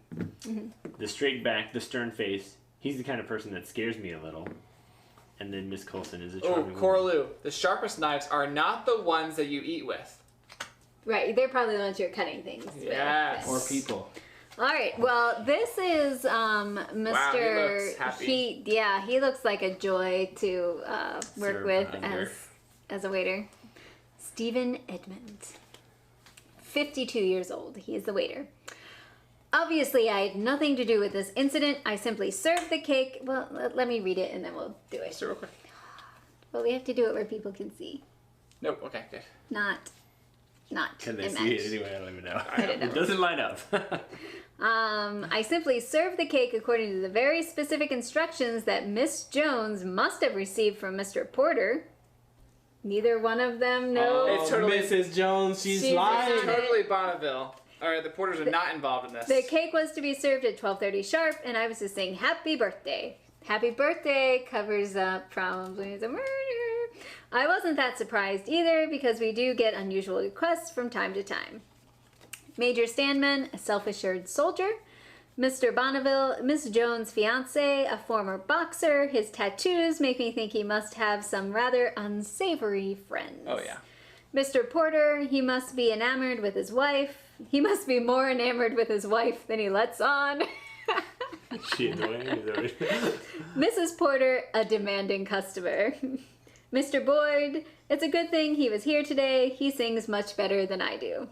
the straight back, the stern face. He's the kind of person that scares me a little. And then Miss Coulson is a Oh, charming woman. Coraloo, the sharpest knives are not the ones that you eat with. Right, they're probably the ones you're cutting things with. Yes. Or people. All right. Well, this is Mr. looks happy. He looks like a joy to work Serve with under. as a waiter. Stephen Edmund, 52 years old. He is the waiter. Obviously, I had nothing to do with this incident. I simply served the cake. Well, let me read it and then we'll do it. So real quick. Well, we have to do it where people can see, Nope. Okay. Good. not Can they image. see it anyway? I don't even know. I don't know. It doesn't line up. I simply served the cake according to the very specific instructions that Miss Jones must have received from Mr. Porter. Neither one of them know. Oh, It's totally- Mrs. Jones, she's She's lying. not- Totally Bonneville. All right, the Porters are not involved in this. The cake was to be served at 12:30 sharp, and I was to sing "Happy Birthday." "Happy Birthday" covers up probably the murder. I wasn't that surprised either, because we do get unusual requests from time to time. Major Standman, a self-assured soldier. Mr. Bonneville, Miss Jones' fiance, a former boxer. His tattoos make me think he must have some rather unsavory friends. Oh yeah. Mr. Porter, he must be enamored with his wife. He must be more enamored with his wife than he lets on. She annoying? Is that what- Mrs. Porter, a demanding customer. Mr. Boyd, it's a good thing he was here today. He sings much better than I do.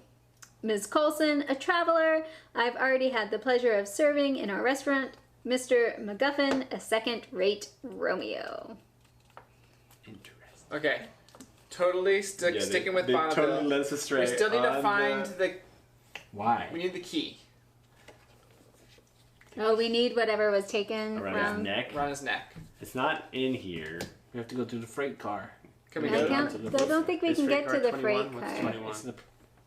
Ms. Coulson, a traveler I've already had the pleasure of serving in our restaurant. Mr. MacGuffin, a second-rate Romeo. Interesting. Okay. Totally sticking with they Bonneville. totally led us astray. We still need to on find the- Why? We need the key Oh, we need whatever was taken around his neck. around his neck. It's not in here. We have to go to the freight car. Can we I go? can't- to the I don't think we Is can freight get to car the 21? freight What's car. 21? It's the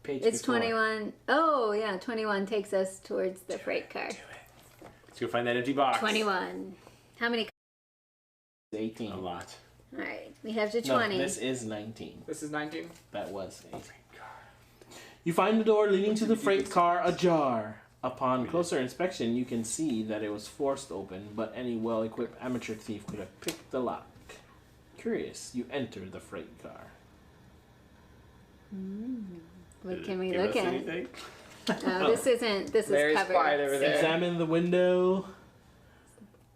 page It's before. 21. Oh, yeah, 21 takes us towards the freight car. Let's go find that empty box. 21. How many? 18. A lot. All right, we have to No, 20. this is 19. This is 19. That was 18. You find the door leading to the freight car ajar. Upon closer inspection, you can see that it was forced open, but any well-equipped amateur thief could have picked the lock. Curious, you enter the freight car. What Did can it we give look us at? anything? Oh, this isn't. This Larry's is covered. quiet over there. Examine the window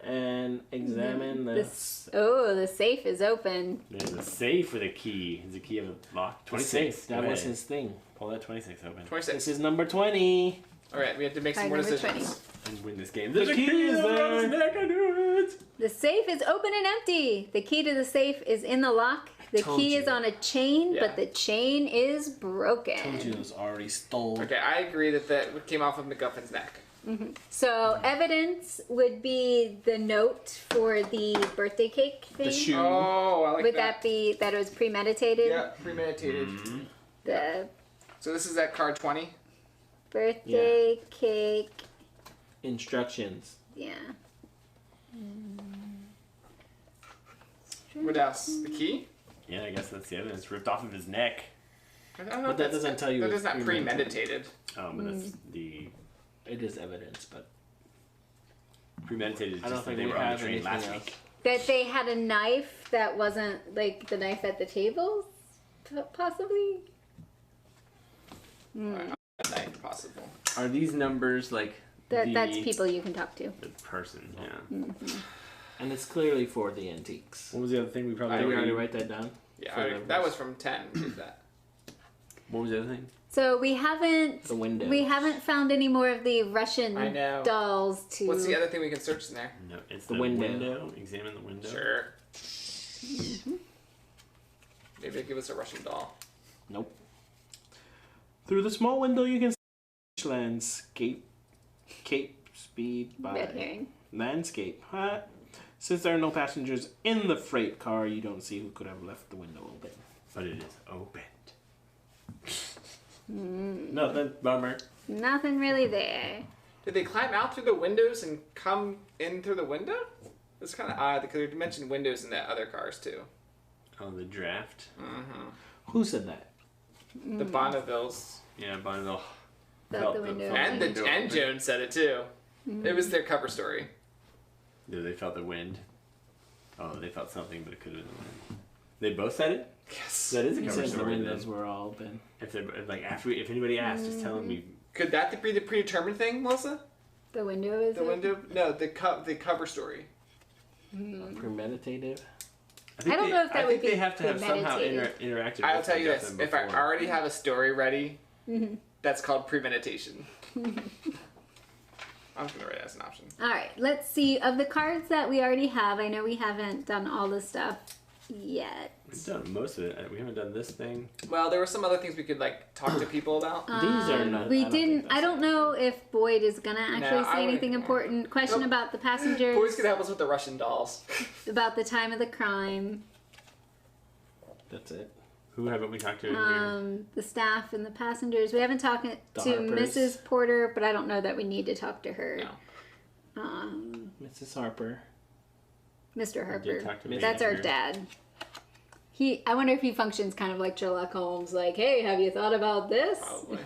and examine the... The safe is open. There's a safe with a key. Is the key of a lock? the 26. safe. That Go was ahead. his thing. Pull that 26 open. 26. This is number 20. All right, we have to make some Card more number decisions. And win this game. The There's a key key is around his there. neck. I knew it. The safe is open and empty. The key to the safe is in the lock. The told key you. is on a chain, Yeah. but the chain is broken. Told you it was already stolen. Okay, I agree that came off of MacGuffin's neck. So evidence would be the note for the birthday cake thing. The shoe. Oh, I like Would that. that be that it was premeditated? Yeah, premeditated. The So this is at card 20. birthday cake. Instructions. Yeah. What else? The key? Yeah, I guess that's the evidence. Ripped off of his neck. I don't know. But that doesn't tell you That it's is not premeditated. But that's the It is evidence, but premeditated. Is I don't just that think they we were on the have train anything last else. week. That they had a knife that wasn't like the knife at the table, possibly. Knife possible. Are these numbers like That's people you can talk to. the person? Yeah. and it's clearly for the antiques. What was the other thing we probably? Did we already write that down? Yeah, For the that was from 10. That. What was the other thing? So we haven't The windows. we haven't found any more of the Russian I know. dolls to. What's the other thing we can search in there? No, it's The the window. Examine the window. Sure. Maybe they'll give us a Russian doll. Nope. Through the small window, you can see landscape. Cape speed by Red herring. landscape. Since there are no passengers in the freight car, you don't see who could have left the window open. But it is opened. Nothing. Bummer. Nothing really there. Did they climb out through the windows and come in through the window? It's kind of odd because they mentioned windows in the other cars too. Oh, the draft. Who said that? The Bonnevilles. Yeah, Bonneville. Felt Felt the the- window. felt open. the- And Joan said it too. It was their cover story. Yeah, they felt the wind. Oh, they felt something, but it could have been the wind. They both said it. Yes. That is a He cover said the story. windows Then. were all open. If they like after if anybody asks, just tell them we. Could that be the predetermined thing, Melissa? The window is The window? No, the cover story. Premeditative. think I don't know if that I would think be they have to have somehow premeditated. interacted. I'll with tell them, you got this: them if I before. already have a story ready, that's called premeditation. I'm just gonna write it as an option. All right, let's see. Of the cards that we already have, I know we haven't done all the stuff yet. We've done most of it. We haven't done this thing. Well, there were some other things we could like talk to people about. These are not. We I don't think didn't. that's I don't know if Boyd is gonna actually I say wouldn't- anything important. Question Nope. about the passengers, Boys could help us with the Russian dolls. about the time of the crime, That's it. Who haven't we talked to in here? the staff and the passengers. We haven't talked to Harpers. Mrs. Porter, but I don't know that we need to talk to her. No. Mrs. Harper. Mr. Harper. talk to That's our manager. dad. I wonder if he functions kind of like Sherlock Holmes, like, hey, have you thought about this? Probably.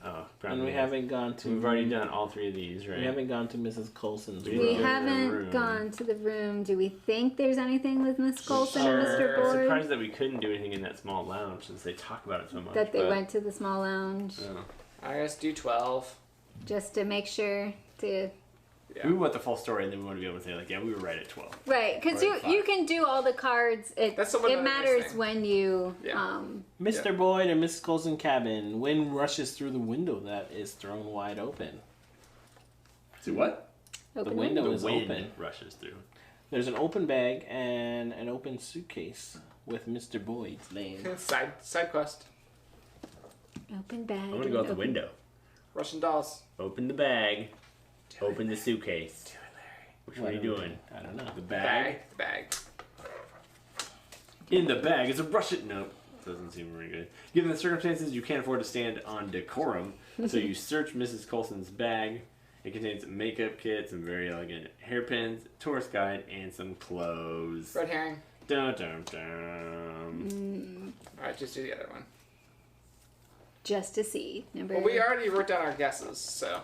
Oh, probably. And we haven't gone to. We've already done all three of these, right? We haven't gone to Mrs. Colson's. We We Go to the haven't room. gone to the room. Do we think there's anything with Miss Colson Sure. and I'm Mr. Boyd? surprised that we couldn't do anything in that small lounge since they talk about it so much. That they but- went to the small lounge Oh. I guess do 12. just to make sure to. Yeah. We want the full story, and then we want to be able to say, like, yeah, we were right at 12. Right, because Or you five. can do all the cards. That's somewhat It another nice matters thing. when you. Yeah. Mr. Boyd and Mrs. Colson cabin. Wind rushes through the window that is thrown wide open. See what? Open The window The is wind open. rushes through. There's an open bag and an open suitcase with Mr. Boyd's name. Side quest. Open bag. I'm going to go out the window. Russian dolls. Open the bag. Open the suitcase. Which one are you doing? I don't know. The bag. Bag. In the bag is a Russian. Nope. Doesn't seem very good. Given the circumstances, you can't afford to stand on decorum, so you search Mrs. Colson's bag. It contains makeup kits, some very elegant hairpins, tourist guide, and some clothes. Red herring. Dun, dun, dun. Alright, just do the other one. Just to see. Number. Well, we already wrote down our guesses, so.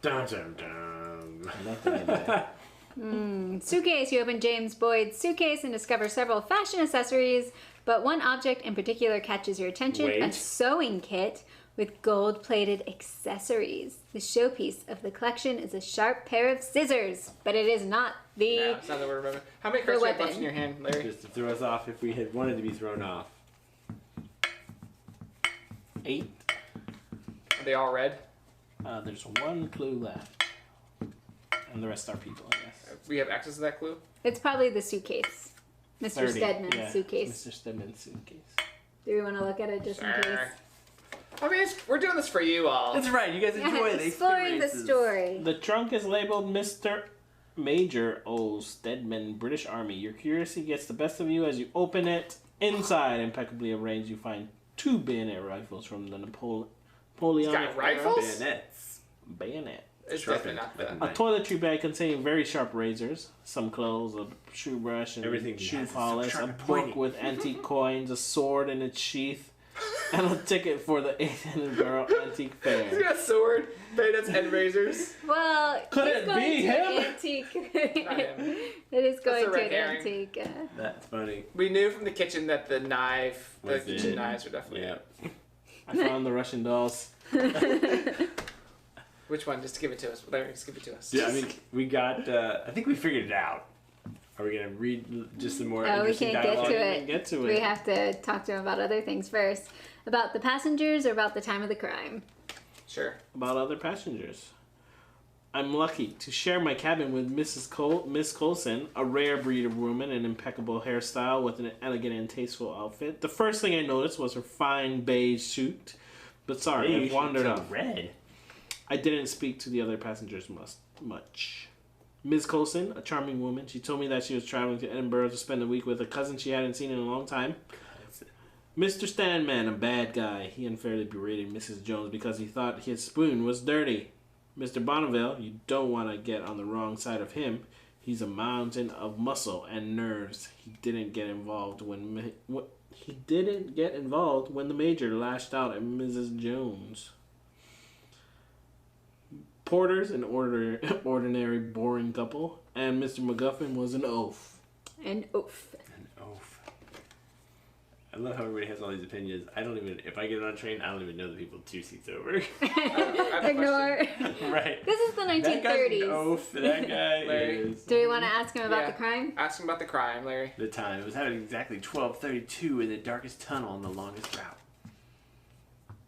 Dun, dun, dun. Nothing in there. Suitcase. You open James Boyd's suitcase and discover several fashion accessories, but one object in particular catches your attention: a Wait. sewing kit with gold-plated accessories. The showpiece of the collection is a sharp pair of scissors, but it is not the. Yeah, it's not the word remember. How many cards do you have left weapon. in your hand, Larry? Just to throw us off if we had wanted to be thrown off. 8. Are they all red? There's one clue left. And the rest are people, I guess. We have access to that clue? It's probably the suitcase. Mr. 30. Stedman's Yeah, suitcase. Mr. Stedman's suitcase. Do we want to look at it just in case? Sure. I mean, we're doing this for you all. That's right. You guys enjoy Yeah, the exploring the experiences. story. The trunk is labeled Mr. Major O. Stedman, British Army. Your curiosity gets the best of you as you open it. Inside, impeccably arranged, you find 2 bayonet rifles from the Napoleonic Got rifles? Bayonets. bayonet. It's Sharpened, definitely not like the. A toiletry bag containing very sharp razors, some clothes, a shoe brush, and Everything shoe has is so polish, sharp a and book pointy. with antique coins, a sword in its sheath, and a ticket for the 8th Edinburgh Antique He's Fair. got a sword, bayonets, and razors. Well, Could he's it going be to him? antique. Not him. It is going a to red an herring. antique. That's funny. We knew from the kitchen that the Was kitchen it? knives were definitely. Yeah. I found the Russian dolls. Which one? Just give it to us. Larry, just give it to us. Yeah, I mean, we got. I think we figured it out. Are we gonna read just some more Oh, we interesting can't get dialogue? to it. Get to We it. have to talk to him about other things first. About the passengers or about the time of the crime? Sure. About other passengers. I'm lucky to share my cabin with Miss Coulson, a rare breed of woman, an impeccable hairstyle with an elegant and tasteful outfit. The first thing I noticed was her fine beige suit. But sorry, Hey, I've wandered you off. red. I didn't speak to the other passengers much. Ms. Coulson, a charming woman, she told me that she was traveling to Edinburgh to spend a week with a cousin she hadn't seen in a long time. Mr. Stanman, a bad guy, he unfairly berated Mrs. Jones because he thought his spoon was dirty. Mr. Bonneville, you don't want to get on the wrong side of him. He's a mountain of muscle and nerves. He didn't get involved when the major lashed out at Mrs. Jones. Porter's an ordinary boring couple, and Mr. MacGuffin was an oaf. An oaf. An oaf. I love how everybody has all these opinions. I don't even. If I get on a train, I don't even know the people 2 seats over. Ignore. Right. This is the That guy's an 1930s. oaf. That guy Larry. is. Do we want to ask him about Yeah. the crime? Ask him about the crime, Larry. The time. It was happening exactly 12:32 in the darkest tunnel on the longest route.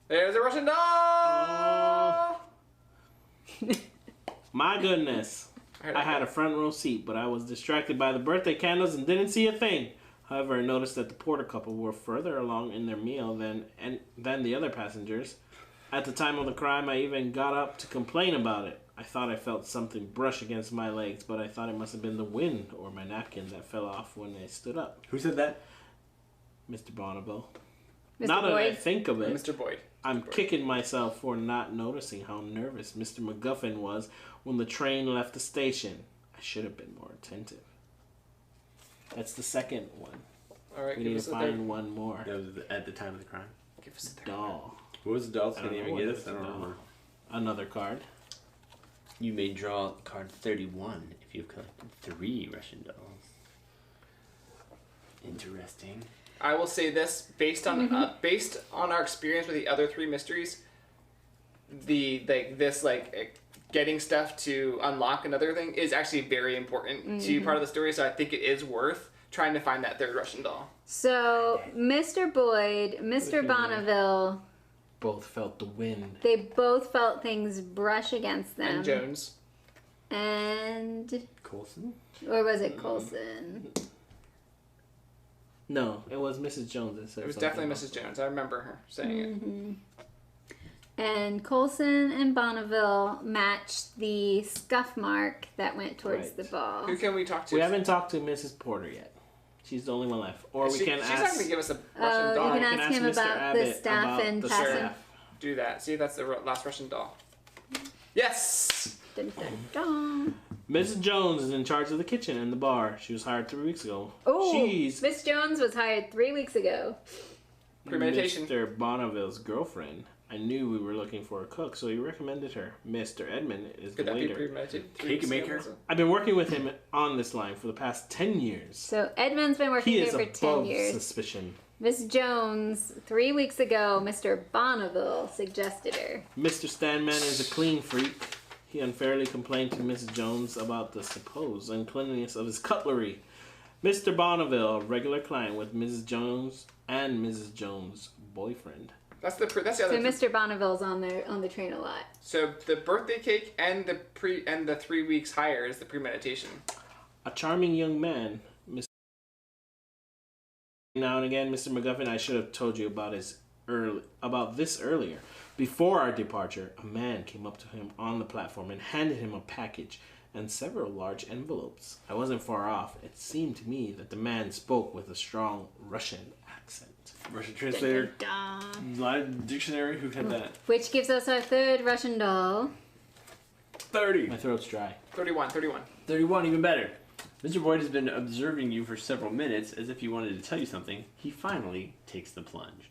There's a Russian doll! My goodness. I had a front row seat, but I was distracted by the birthday candles and didn't see a thing. However, I noticed that the Porter couple were further along in their meal than the other passengers. At the time of the crime, I even got up to complain about it. I thought I felt something brush against my legs, but I thought it must have been the wind or my napkin that fell off when I stood up. Who said that? Mr. Bonneville. Mr. Now that I Boyd? think of it, Mr. Boyd. I'm kicking myself for not noticing how nervous Mr. MacGuffin was when the train left the station. I should have been more attentive. That's the second one. Alright, We give need us to a find third. one more. That was at the time of the crime. Give us a third. Doll. What was the doll? I Can don't you know even what get it us? is, I don't no. remember. Another card. You may draw card 31 if you've collected 3 Russian dolls. Interesting. I will say this, based on our experience with the other 3 mysteries, getting stuff to unlock another thing is actually very important to part of the story. So I think it is worth trying to find that 3rd Russian doll. So, Mr. Boyd, Mr. Bonneville, Both felt the wind. they both felt things brush against them. And Jones. And, Coulson? or was it Coulson? No, it was Mrs. Jones that said It was something definitely about Mrs. Jones. I remember her saying And Coulson and Bonneville matched the scuff mark that went towards Right. it. the ball. Who can we talk to? We haven't talked to Mrs. Porter yet. She's the only one left. Or we can she's not ask... going to give us a Oh, Russian doll. you can ask him Mr. about the Abbott staff about and the passing. staff. Do that. See if that's the last Russian doll. Yes! Dun, dun, dun. Mrs. Jones is in charge of the kitchen and the bar. She was hired 3 weeks ago. Oh, She's Miss Jones was hired 3 weeks ago. Premeditation. Mr. Bonneville's girlfriend. I knew we were looking for a cook, so he recommended her. Mr. Edmund is Could the that be waiter. premeditated? Cake maker? I've been working with him on this line for the past 10 years. So Edmund's been working He here is for 10 above years. suspicion. Miss Jones, 3 weeks ago, Mr. Bonneville suggested her. Mr. Stanman is a clean freak. He unfairly complained to Mrs. Jones about the supposed uncleanliness of his cutlery. Mr. Bonneville, a regular client with Mrs. Jones and Mrs. Jones' boyfriend. That's the other. So Mr. Bonneville's on the train a lot. So the birthday cake and the 3 weeks hire is the premeditation. A charming young man. Now and again, Mr. MacGuffin, I should have told you about this earlier. Before our departure, a man came up to him on the platform and handed him a package and several large envelopes. I wasn't far off. It seemed to me that the man spoke with a strong Russian accent. Russian translator. Dun, dun. Live dictionary. Who had that? Which gives us our 3rd Russian doll. 30. My throat's dry. 31. 31, even better. Mr. Boyd has been observing you for several minutes as if he wanted to tell you something. He finally takes the plunge.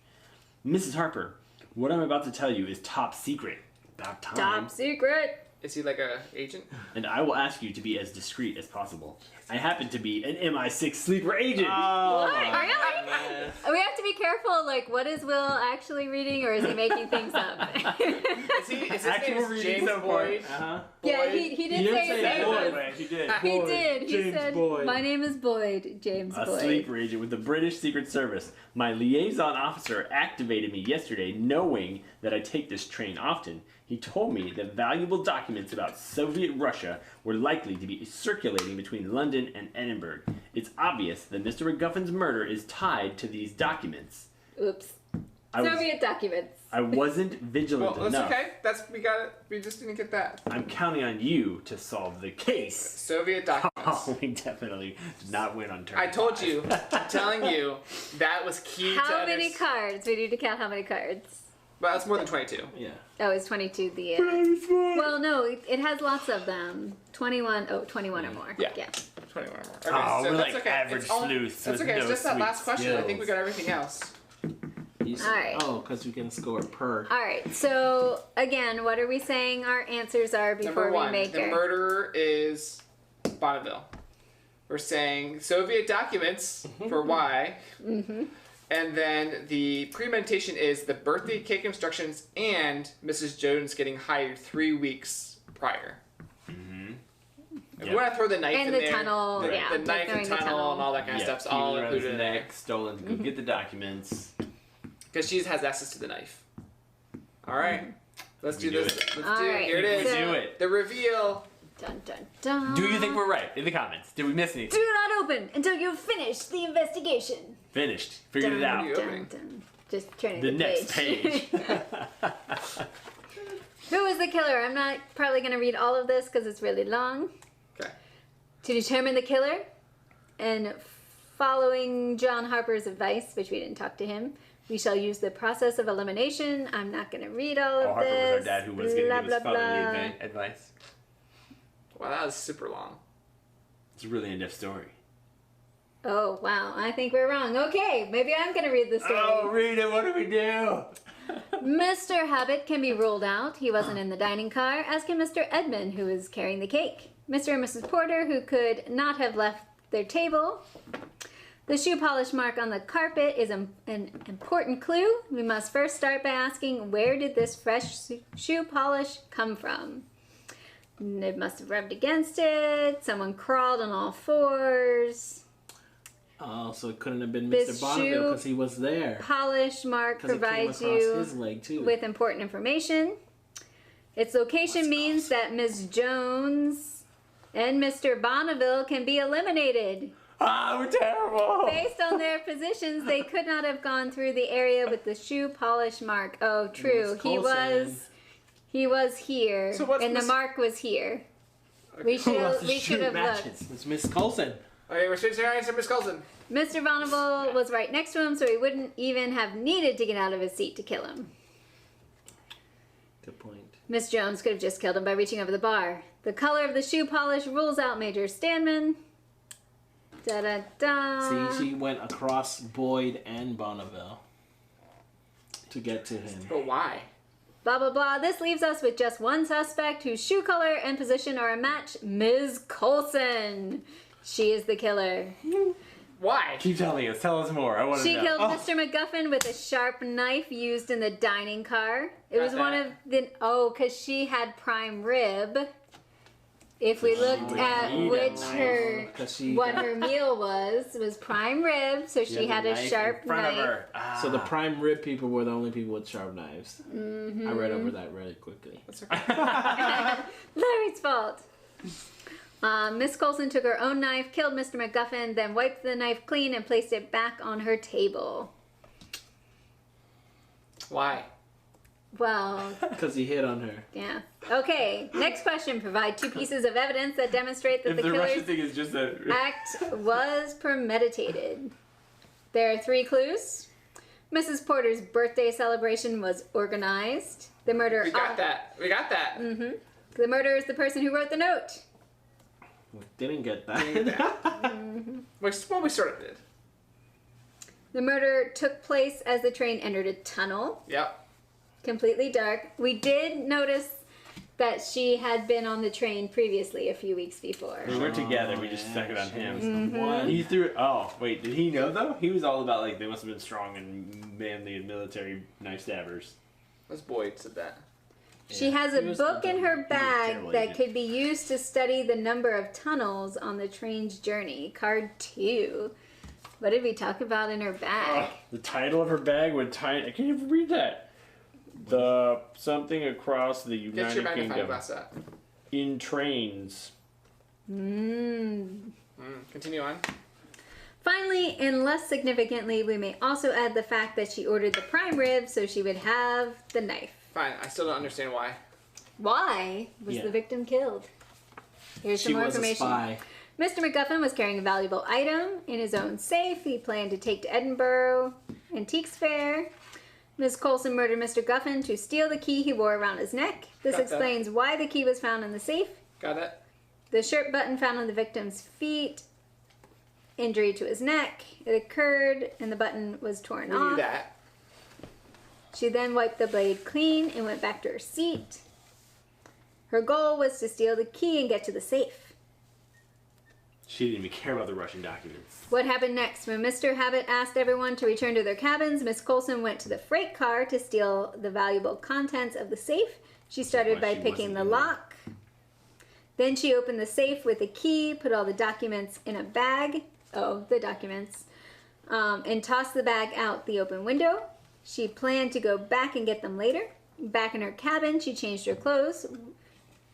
Mrs. Harper, what I'm about to tell you is top secret. About time. Top secret. Is he like a agent? And I will ask you to be as discreet as possible. I happen to be an MI6 sleeper agent. Oh, What? Really? man. We have to be careful, like, what is Will actually reading, or is he making things up? Is his Actual name is reading James so far. Boyd? Uh-huh. Yeah, Boyd? he did didn't say say his that. name. Boyd, man, he did. He did. He James said, Boyd. "My name is Boyd, James A Boyd." sleeper agent with the British Secret Service. My liaison officer activated me yesterday knowing that I take this train often. He told me that valuable documents about Soviet Russia were likely to be circulating between London and Edinburgh. It's obvious that Mr. MacGuffin's murder is tied to these documents. Oops. I was- Soviet documents. I wasn't vigilant Well, that's enough. okay. We got it. We just didn't get that. I'm counting on you to solve the case. Soviet documents. Oh, we definitely did not win on turn I told 5. you. I'm telling you. That was key to How many underst- cards? We need to count how many cards. Well, that's more than 22. Yeah. Oh, it's 22 the... well, no, it has lots of them. 21, 21 or more. Yeah. Yeah. 21 or more. Okay, Oh, we're that's like okay. average It's all- sleuths That's with okay. no It's just that sweet last question. I think we skills. got everything else. Alright. Oh, because we can score per. All right, so again, what are we saying our answers are before Number we one, make the it? murderer is Bonneville. We're saying Soviet documents for Y. Mm-hmm. And then the premeditation is the birthday cake instructions and Mrs. Jones getting hired 3 weeks prior. If we Yep. want to throw the knife And in the there, tunnel, the, yeah, the knife and throwing the tunnel and all that kind of Yeah, stuff's keeping all it around his included in there. neck, stolen to go get the documents. Because she has access to the knife. All right. Let's We do do this. it. Let's All do it. right, Here it is. We so- do it. The reveal. Dun, dun, dun. Do you think we're right? In the comments. Did we miss anything? Do not open until you've finished the investigation. Finished. Figured it out. you opening? Just turning The the next page. Who is the killer? I'm not probably going to read all of this because it's really long. Okay. To determine the killer, and following John Harper's advice, which we didn't talk to him, we shall use the process of elimination. I'm not going to read all of Oh, Harper this. was our dad who was going to give us Blah, blah, fatherly blah. advice. Wow, that was super long. It's a really in-depth story. Oh, wow. I think we're wrong. Okay, maybe I'm going to read the story. Oh, read it. What do we do? Mr. Habit can be ruled out. He wasn't in the dining car, as can Mr. Edmund, who was carrying the cake. Mr. and Mrs. Porter, who could not have left their table. The shoe polish mark on the carpet is an important clue. We must first start by asking, where did this fresh shoe polish come from? It must have rubbed against it. Someone crawled on all fours. Oh, so it couldn't have been This Mr. Bonneville shoe- because he was there. Polish mark Because it came provides across you his leg too. with important information. Its location means that Ms. Jones and Mr. Bonneville can be eliminated. Ah, we're terrible. Based on their positions, they could not have gone through the area with the shoe polish mark. Oh, true. Miss He Coulson. was here, So what's and the Miss- mark was here. We Who wants should to we shoot should have matches? looked. It's Miss Coulson. Okay, we're switching our answer, Miss Coulson. Mr. Bonneville was right next to him, so he wouldn't even have needed to get out of his seat to kill him. Good point. Miss Jones could have just killed him by reaching over the bar. The color of the shoe polish rules out Major Stanman. Da da da. See, she went across Boyd and Bonneville to get to him. But why? Blah blah blah. This leaves us with just one suspect whose shoe color and position are a match. Ms. Coulson. She is the killer. Why? Keep telling us. Tell us more. I want to She know. killed Mr. MacGuffin with a sharp knife used in the dining car. It was Got one that. of the because she had prime rib. If we looked would at need a which knife. her 'Cause she what got- her meal was prime rib, so she had the a knife sharp in front knife. of her. Ah. So the prime rib people were the only people with sharp knives. I read over that really quickly. That's okay. Larry's fault. Miss Coulson took her own knife, killed Mr. MacGuffin, then wiped the knife clean and placed it back on her table. Why? Well, Because he hit on her. yeah. Okay, next question. Provide two pieces of evidence that demonstrate that if the the Russian killer's thing is just a. act was premeditated. There are three clues. Mrs. Porter's birthday celebration was organized. The murder. We got that. We got that. The murderer is the person who wrote the note. Didn't get that. We sort of did. The murder took place as the train entered a tunnel. Yep. Completely dark. We did notice that she had been on the train previously a few weeks before. We were together. We just stuck it on him. One. He threw. Oh wait, did he know though? He was all about like they must have been strong and manly and military knife stabbers. Miss Boyd said that. She has a He was book in her a bag terrible that agent. could be used to study the number of tunnels on the train's journey. Card 2. What did we talk about in her bag? The title of her bag would tie. I can't even read that. The something across the Get your United magnifying Kingdom glass out. in trains. Continue on. Finally, and less significantly, we may also add the fact that she ordered the prime rib so she would have the knife. Fine. I still don't understand why. Why was Yeah. the victim killed? Here's She some more was a information. spy. Mr. MacGuffin was carrying a valuable item in his own safe he planned to take to Edinburgh Antiques Fair. Ms. Coulson murdered Mr. Guffin to steal the key he wore around his neck. This Got that. explains why the key was found in the safe. Got it? The shirt button found on the victim's feet. Injury to his neck. It occurred and the button was torn We off. knew that. She then wiped the blade clean and went back to her seat. Her goal was to steal the key and get to the safe. She didn't even care about the Russian documents. What happened next? When Mr. Habit asked everyone to return to their cabins, Miss Coulson went to the freight car to steal the valuable contents of the safe. She started Why by she picking wasn't the in there. lock. Then she opened the safe with a key, put all the documents in a bag. Oh, the documents. And tossed the bag out the open window. She planned to go back and get them later. Back in her cabin, she changed her clothes,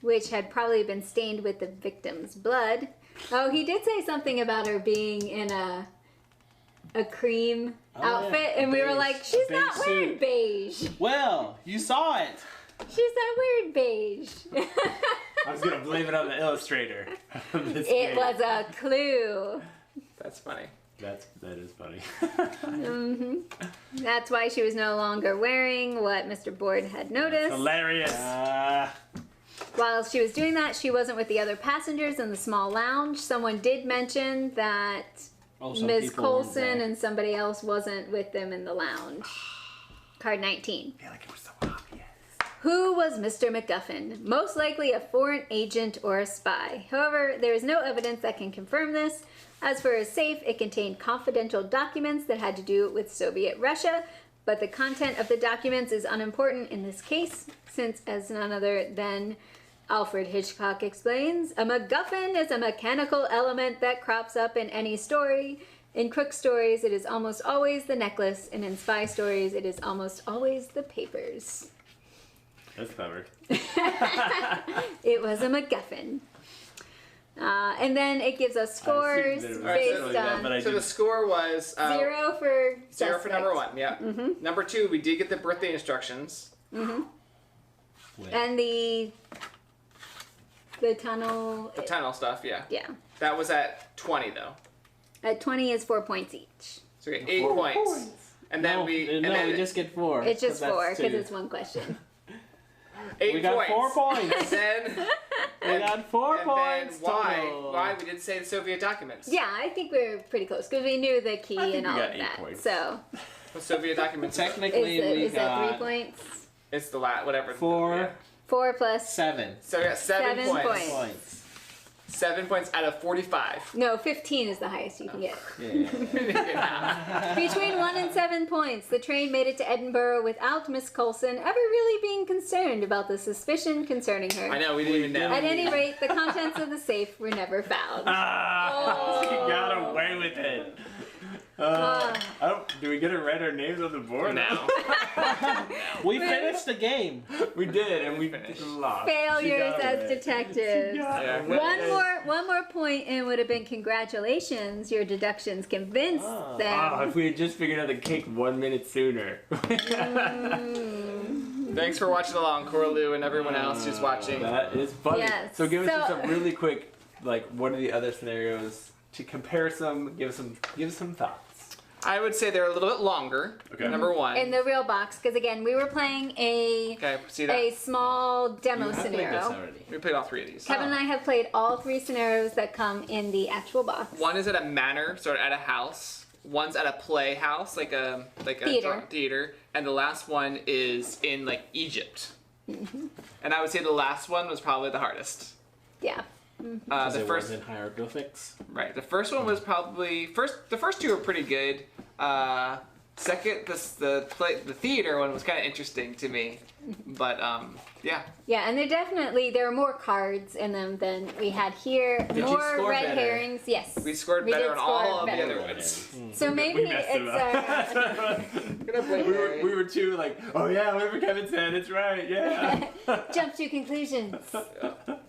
which had probably been stained with the victim's blood. Oh, he did say something about her being in a cream outfit, yeah. and we were Beige. like, she's A not beige wearing suit. beige. Well, you saw it. She's not wearing beige. I was gonna blame it on the illustrator. of this It game. was a clue. That's funny. That is funny. That's why she was no longer wearing what Mr. Board had noticed. Hilarious. While she was doing that, she wasn't with the other passengers in the small lounge. Someone did mention that Some Ms. people weren't Coulson there. and somebody else wasn't with them in the lounge. Card 19. I feel like it was so obvious. Who was Mr. MacGuffin? Most likely a foreign agent or a spy. However, there is no evidence that can confirm this. As for his safe, it contained confidential documents that had to do with Soviet Russia, but the content of the documents is unimportant in this case, since, as none other than Alfred Hitchcock explains, a MacGuffin is a mechanical element that crops up in any story. In crook stories, it is almost always the necklace, and in spy stories, it is almost always the papers. That's clever. It was a MacGuffin. And then it gives us scores that it was based really that, on but I So the didn't- score was 0 for zero for number suspect. 1. Yeah. Number 2, we did get the birthday instructions. And the tunnel. The tunnel stuff. Yeah. Yeah. That was at 20 though. At 20 is 4 points each. So we get 8 points. And then we we just get 4. It's just 'cause 4 that's because two. it's one question. 8 We got points. 4 points. Then We got 4 and points. then why? total. Why we did say the Soviet documents? Yeah, I think we're pretty close because we knew the key I think and we all got of 8 that. points. So The Soviet documents. Technically, is we that 3 got points? It's the whatever. 4, Yeah. 4 plus 7 So we got 7 7 points. points. points. 7 points out of 45. no 15 is the highest you can get. Yeah. Between 1 and 7 points, the train made it to Edinburgh without Miss Coulson ever really being concerned about the suspicion concerning her. I know we didn't even know. At any rate, the contents of the safe were never found. He got away with it. Do we get to write our names on the board now. We finished the game. We did, and we Finished. lost. Failures She got as it. detectives. Yeah. One more point and would have been congratulations. Your deductions convinced Oh, them. if we had just figured out the cake 1 minute sooner. Thanks for watching along, Coraloo, and everyone else who's watching. That is funny. Yes. So give us So- just a really quick, like, what are the other scenarios to compare some? Give us some thoughts. I would say they're a little bit longer. Okay. Number one. In the real box, because again, we were playing Okay, see that? a small demo You have played this scenario. already. We played all three of these. Kevin and I have played all 3 scenarios that come in the actual box. One is at a manor, sort of at a house. One's at a playhouse, like a theater, and the last one is in like Egypt. And I would say the last one was probably the hardest. Yeah. Because The it first, was in hieroglyphics. right? The first one was probably the first two were pretty good. Second, the theater one was kind of interesting to me, but yeah. Yeah, and there are more cards in them than we had here. you More score red better? herrings, yes. We scored We better did on score all of the better. other ones. So maybe We messed them it's we were too like, oh yeah, whatever Kevin said, it's right, yeah. jump to conclusions. But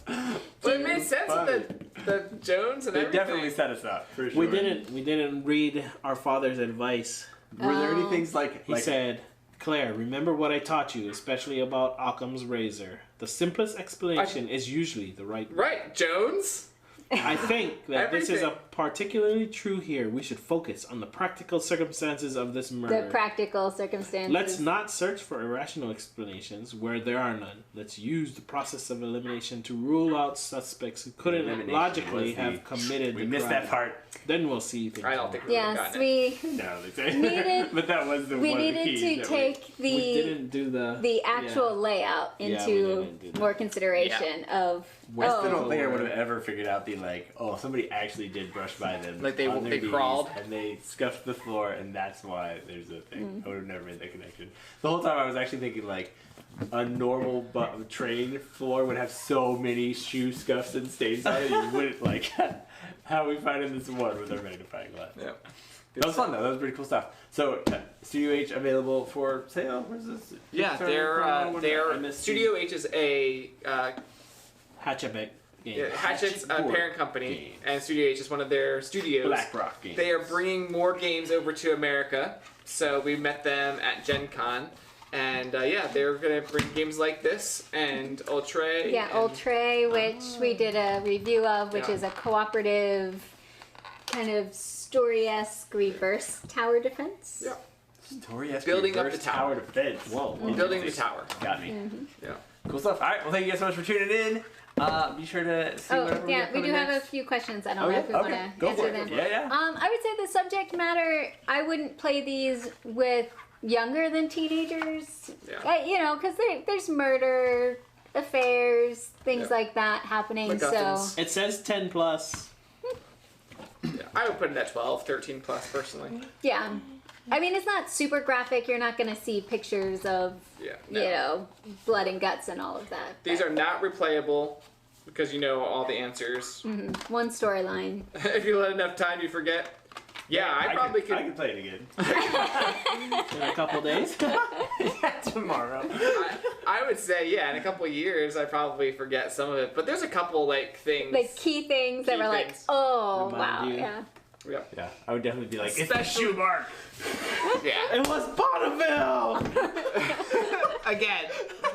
it made sense with the Jones and They everything. definitely set us up for sure. We didn't read our father's advice. Were there any Oh. things like He said, Claire, remember what I taught you, especially about Occam's razor. The simplest explanation is usually the right one. Right, Jones? I think that this is Everything. particularly true here. We should focus on the practical circumstances of this murder. The practical circumstances. Let's not search for irrational explanations where there are none. Let's use the process of elimination to rule out suspects who couldn't Elimination logically was the- have committed we the missed crime. that part. Then we'll see things. I don't think we would have Yes, gotten it. we No, they say. Needed- but that was the we one of the needed keys to that take we the didn't do the actual layout Yeah, we into didn't do that. more consideration of I still oh, don't think I would have ever figured out the like, oh, somebody actually did brush by them. Like they- on their they knees, crawled? and they scuffed the floor, and that's why there's a thing. I would have never made that connection. The whole time I was actually thinking like, a normal train floor would have so many shoe scuffs and stains on it. You wouldn't like. How are we finding this one with our magnifying glass? Yeah. That was fun though. That was pretty cool stuff. So, Studio H available for sale? Where's this? Yeah, Kickstarter? they're MSC? Studio H is a Hatchetback game. Hatchet's a Board parent company, Games. and Studio H is one of their studios. BlackRock Games. They are bringing more games over to America, so we met them at Gen Con. And yeah, they're gonna bring games like this and Ultra. yeah, and, Ultra, which we did a review of, which Yeah. is a cooperative kind of story-esque reverse tower defense. Yeah. Story has Building up reverse the tower. defense. Whoa. Building the tower. Got me. Yeah. Cool stuff. All right. Well, thank you guys so much for tuning in. Be sure to see Oh, whatever yeah, got we coming do have a next. few questions. I don't Oh, know yeah? if we Okay. want to Go answer for them. it. Yeah, yeah. I would say the subject matter, I wouldn't play these with younger than teenagers. Yeah. You know, because there's murder, affairs, things Yeah. like that happening. MacGuffins. It says 10 plus. Yeah. I would put it at 12, 13 plus personally. Yeah. I mean, it's not super graphic. You're not going to see pictures of, Yeah. you know, blood and guts and all of that. These are not replayable because you know all the answers. One storyline. If you let enough time, you forget. Yeah, I probably could. I could play it again. In a couple days. Tomorrow. I would say, yeah, in a couple years, I probably forget some of it. But there's a couple like things. Like key things that Key were like, things. oh, Remind wow, you. yeah. Yeah. Yeah, I would definitely be like, it's the Especially- shoe mark. Yeah. It was Bonneville! Again.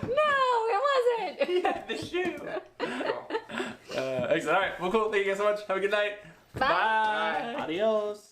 No, it wasn't. The shoe. Cool. Excellent. All right. Well, cool. Thank you guys so much. Have a good night. Bye. Bye. Adios.